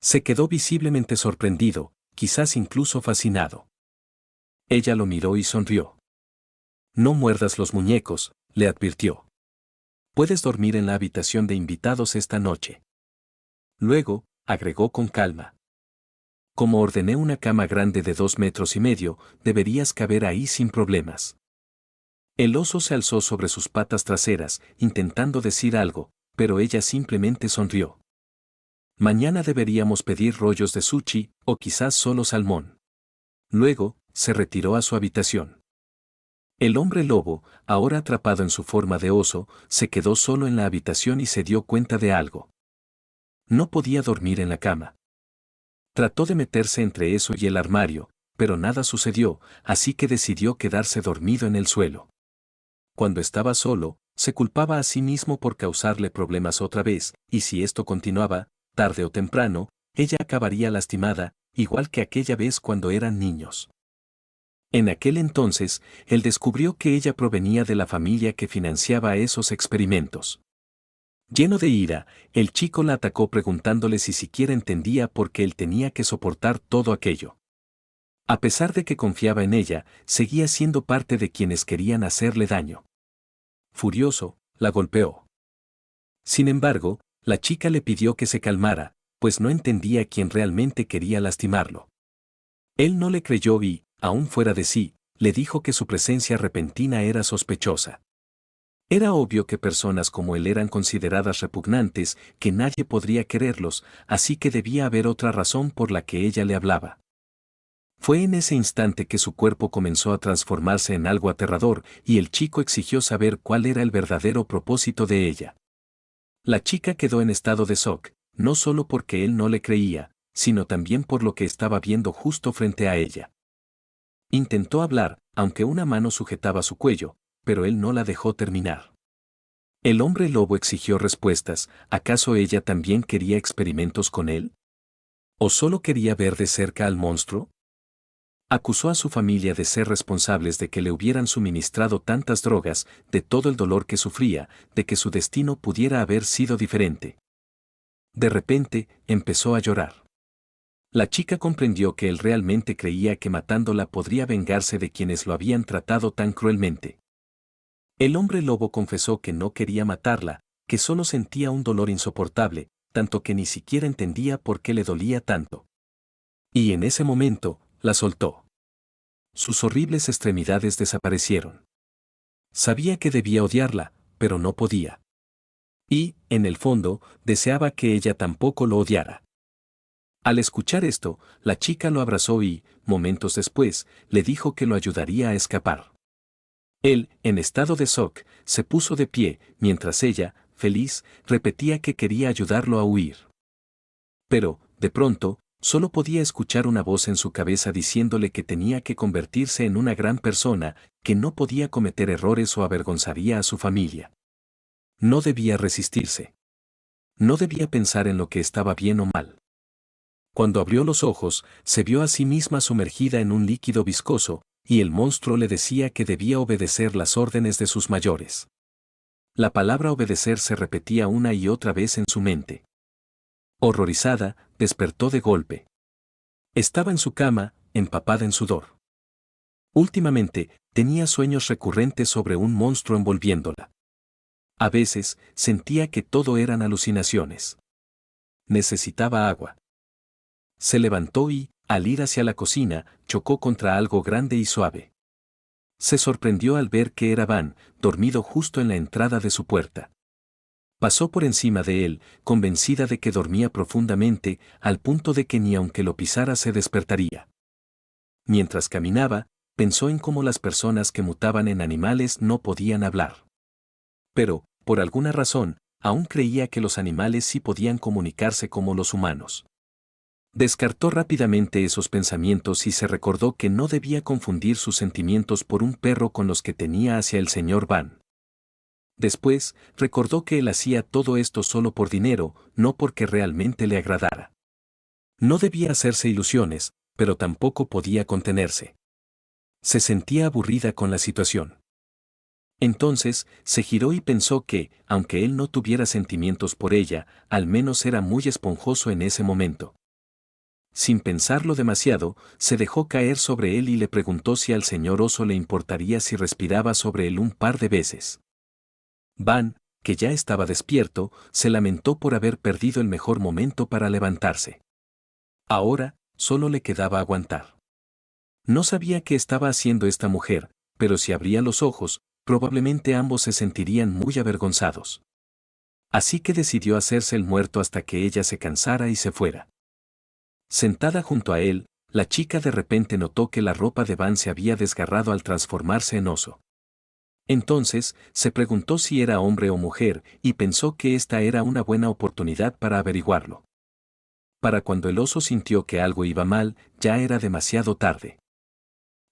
Se quedó visiblemente sorprendido, quizás incluso fascinado. Ella lo miró y sonrió. No muerdas los muñecos, le advirtió. Puedes dormir en la habitación de invitados esta noche. Luego, agregó con calma. Como ordené una cama grande de 2,5 metros, deberías caber ahí sin problemas. El oso se alzó sobre sus patas traseras, intentando decir algo, pero ella simplemente sonrió. Mañana deberíamos pedir rollos de sushi, o quizás solo salmón. Luego, se retiró a su habitación. El hombre lobo, ahora atrapado en su forma de oso, se quedó solo en la habitación y se dio cuenta de algo. No podía dormir en la cama. Trató de meterse entre eso y el armario, pero nada sucedió, así que decidió quedarse dormido en el suelo. Cuando estaba solo, se culpaba a sí mismo por causarle problemas otra vez, y si esto continuaba, tarde o temprano, ella acabaría lastimada, igual que aquella vez cuando eran niños. En aquel entonces, él descubrió que ella provenía de la familia que financiaba esos experimentos. Lleno de ira, el chico la atacó preguntándole si siquiera entendía por qué él tenía que soportar todo aquello. A pesar de que confiaba en ella, seguía siendo parte de quienes querían hacerle daño. Furioso, la golpeó. Sin embargo, la chica le pidió que se calmara, pues no entendía quién realmente quería lastimarlo. Él no le creyó y, aún fuera de sí, le dijo que su presencia repentina era sospechosa. Era obvio que personas como él eran consideradas repugnantes, que nadie podría quererlos, así que debía haber otra razón por la que ella le hablaba. Fue en ese instante que su cuerpo comenzó a transformarse en algo aterrador, y el chico exigió saber cuál era el verdadero propósito de ella. La chica quedó en estado de shock, no solo porque él no le creía, sino también por lo que estaba viendo justo frente a ella. Intentó hablar, aunque una mano sujetaba su cuello, pero él no la dejó terminar. El hombre lobo exigió respuestas. ¿Acaso ella también quería experimentos con él? ¿O solo quería ver de cerca al monstruo? Acusó a su familia de ser responsables de que le hubieran suministrado tantas drogas, de todo el dolor que sufría, de que su destino pudiera haber sido diferente. De repente, empezó a llorar. La chica comprendió que él realmente creía que matándola podría vengarse de quienes lo habían tratado tan cruelmente. El hombre lobo confesó que no quería matarla, que solo sentía un dolor insoportable, tanto que ni siquiera entendía por qué le dolía tanto. Y en ese momento, la soltó. Sus horribles extremidades desaparecieron. Sabía que debía odiarla, pero no podía. Y, en el fondo, deseaba que ella tampoco lo odiara. Al escuchar esto, la chica lo abrazó y, momentos después, le dijo que lo ayudaría a escapar. Él, en estado de shock, se puso de pie, mientras ella, feliz, repetía que quería ayudarlo a huir. Pero, de pronto, solo podía escuchar una voz en su cabeza diciéndole que tenía que convertirse en una gran persona, que no podía cometer errores o avergonzaría a su familia. No debía resistirse. No debía pensar en lo que estaba bien o mal. Cuando abrió los ojos, se vio a sí misma sumergida en un líquido viscoso, y el monstruo le decía que debía obedecer las órdenes de sus mayores. La palabra obedecer se repetía una y otra vez en su mente. Horrorizada, despertó de golpe. Estaba en su cama, empapada en sudor. Últimamente, tenía sueños recurrentes sobre un monstruo envolviéndola. A veces, sentía que todo eran alucinaciones. Necesitaba agua. Se levantó y, al ir hacia la cocina, chocó contra algo grande y suave. Se sorprendió al ver que era Van, dormido justo en la entrada de su puerta. Pasó por encima de él, convencida de que dormía profundamente, al punto de que ni aunque lo pisara se despertaría. Mientras caminaba, pensó en cómo las personas que mutaban en animales no podían hablar. Pero, por alguna razón, aún creía que los animales sí podían comunicarse como los humanos. Descartó rápidamente esos pensamientos y se recordó que no debía confundir sus sentimientos por un perro con los que tenía hacia el señor Van. Después, recordó que él hacía todo esto solo por dinero, no porque realmente le agradara. No debía hacerse ilusiones, pero tampoco podía contenerse. Se sentía aburrida con la situación. Entonces, se giró y pensó que, aunque él no tuviera sentimientos por ella, al menos era muy esponjoso en ese momento. Sin pensarlo demasiado, se dejó caer sobre él y le preguntó si al señor oso le importaría si respiraba sobre él un par de veces. Van, que ya estaba despierto, se lamentó por haber perdido el mejor momento para levantarse. Ahora, solo le quedaba aguantar. No sabía qué estaba haciendo esta mujer, pero si abría los ojos, probablemente ambos se sentirían muy avergonzados. Así que decidió hacerse el muerto hasta que ella se cansara y se fuera. Sentada junto a él, la chica de repente notó que la ropa de Van se había desgarrado al transformarse en oso. Entonces, se preguntó si era hombre o mujer, y pensó que esta era una buena oportunidad para averiguarlo. Para cuando el oso sintió que algo iba mal, ya era demasiado tarde.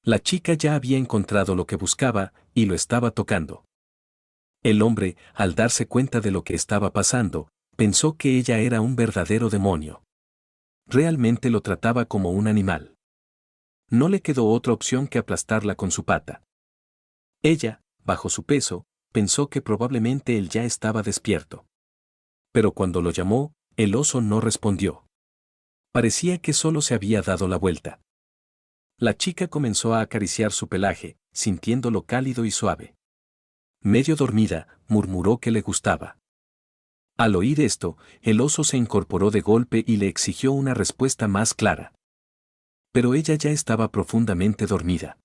La chica ya había encontrado lo que buscaba, y lo estaba tocando. El hombre, al darse cuenta de lo que estaba pasando, pensó que ella era un verdadero demonio. Realmente lo trataba como un animal. No le quedó otra opción que aplastarla con su pata. Ella, bajo su peso, pensó que probablemente él ya estaba despierto. Pero cuando lo llamó, el oso no respondió. Parecía que solo se había dado la vuelta. La chica comenzó a acariciar su pelaje, sintiéndolo cálido y suave. Medio dormida, murmuró que le gustaba. Al oír esto, el oso se incorporó de golpe y le exigió una respuesta más clara. Pero ella ya estaba profundamente dormida.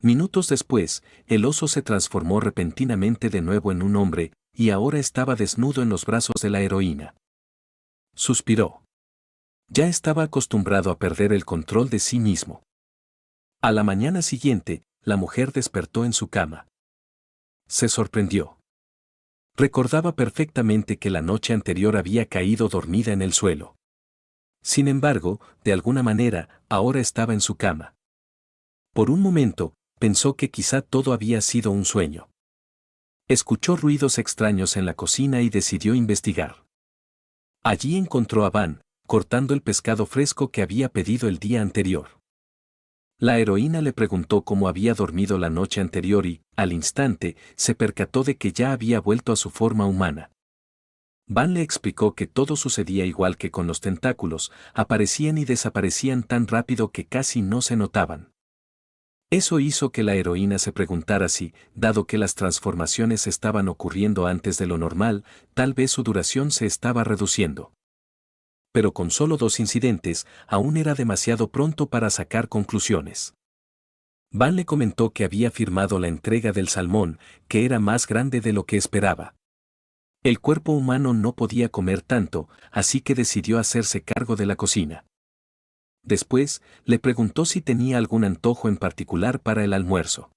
Minutos después, el oso se transformó repentinamente de nuevo en un hombre, y ahora estaba desnudo en los brazos de la heroína. Suspiró. Ya estaba acostumbrado a perder el control de sí mismo. A la mañana siguiente, la mujer despertó en su cama. Se sorprendió. Recordaba perfectamente que la noche anterior había caído dormida en el suelo. Sin embargo, de alguna manera, ahora estaba en su cama. Por un momento, pensó que quizá todo había sido un sueño. Escuchó ruidos extraños en la cocina y decidió investigar. Allí encontró a Van, cortando el pescado fresco que había pedido el día anterior. La heroína le preguntó cómo había dormido la noche anterior y, al instante, se percató de que ya había vuelto a su forma humana. Van le explicó que todo sucedía igual que con los tentáculos, aparecían y desaparecían tan rápido que casi no se notaban. Eso hizo que la heroína se preguntara si, dado que las transformaciones estaban ocurriendo antes de lo normal, tal vez su duración se estaba reduciendo. Pero con solo 2 incidentes, aún era demasiado pronto para sacar conclusiones. Van le comentó que había firmado la entrega del salmón, que era más grande de lo que esperaba. El cuerpo humano no podía comer tanto, así que decidió hacerse cargo de la cocina. Después, le preguntó si tenía algún antojo en particular para el almuerzo.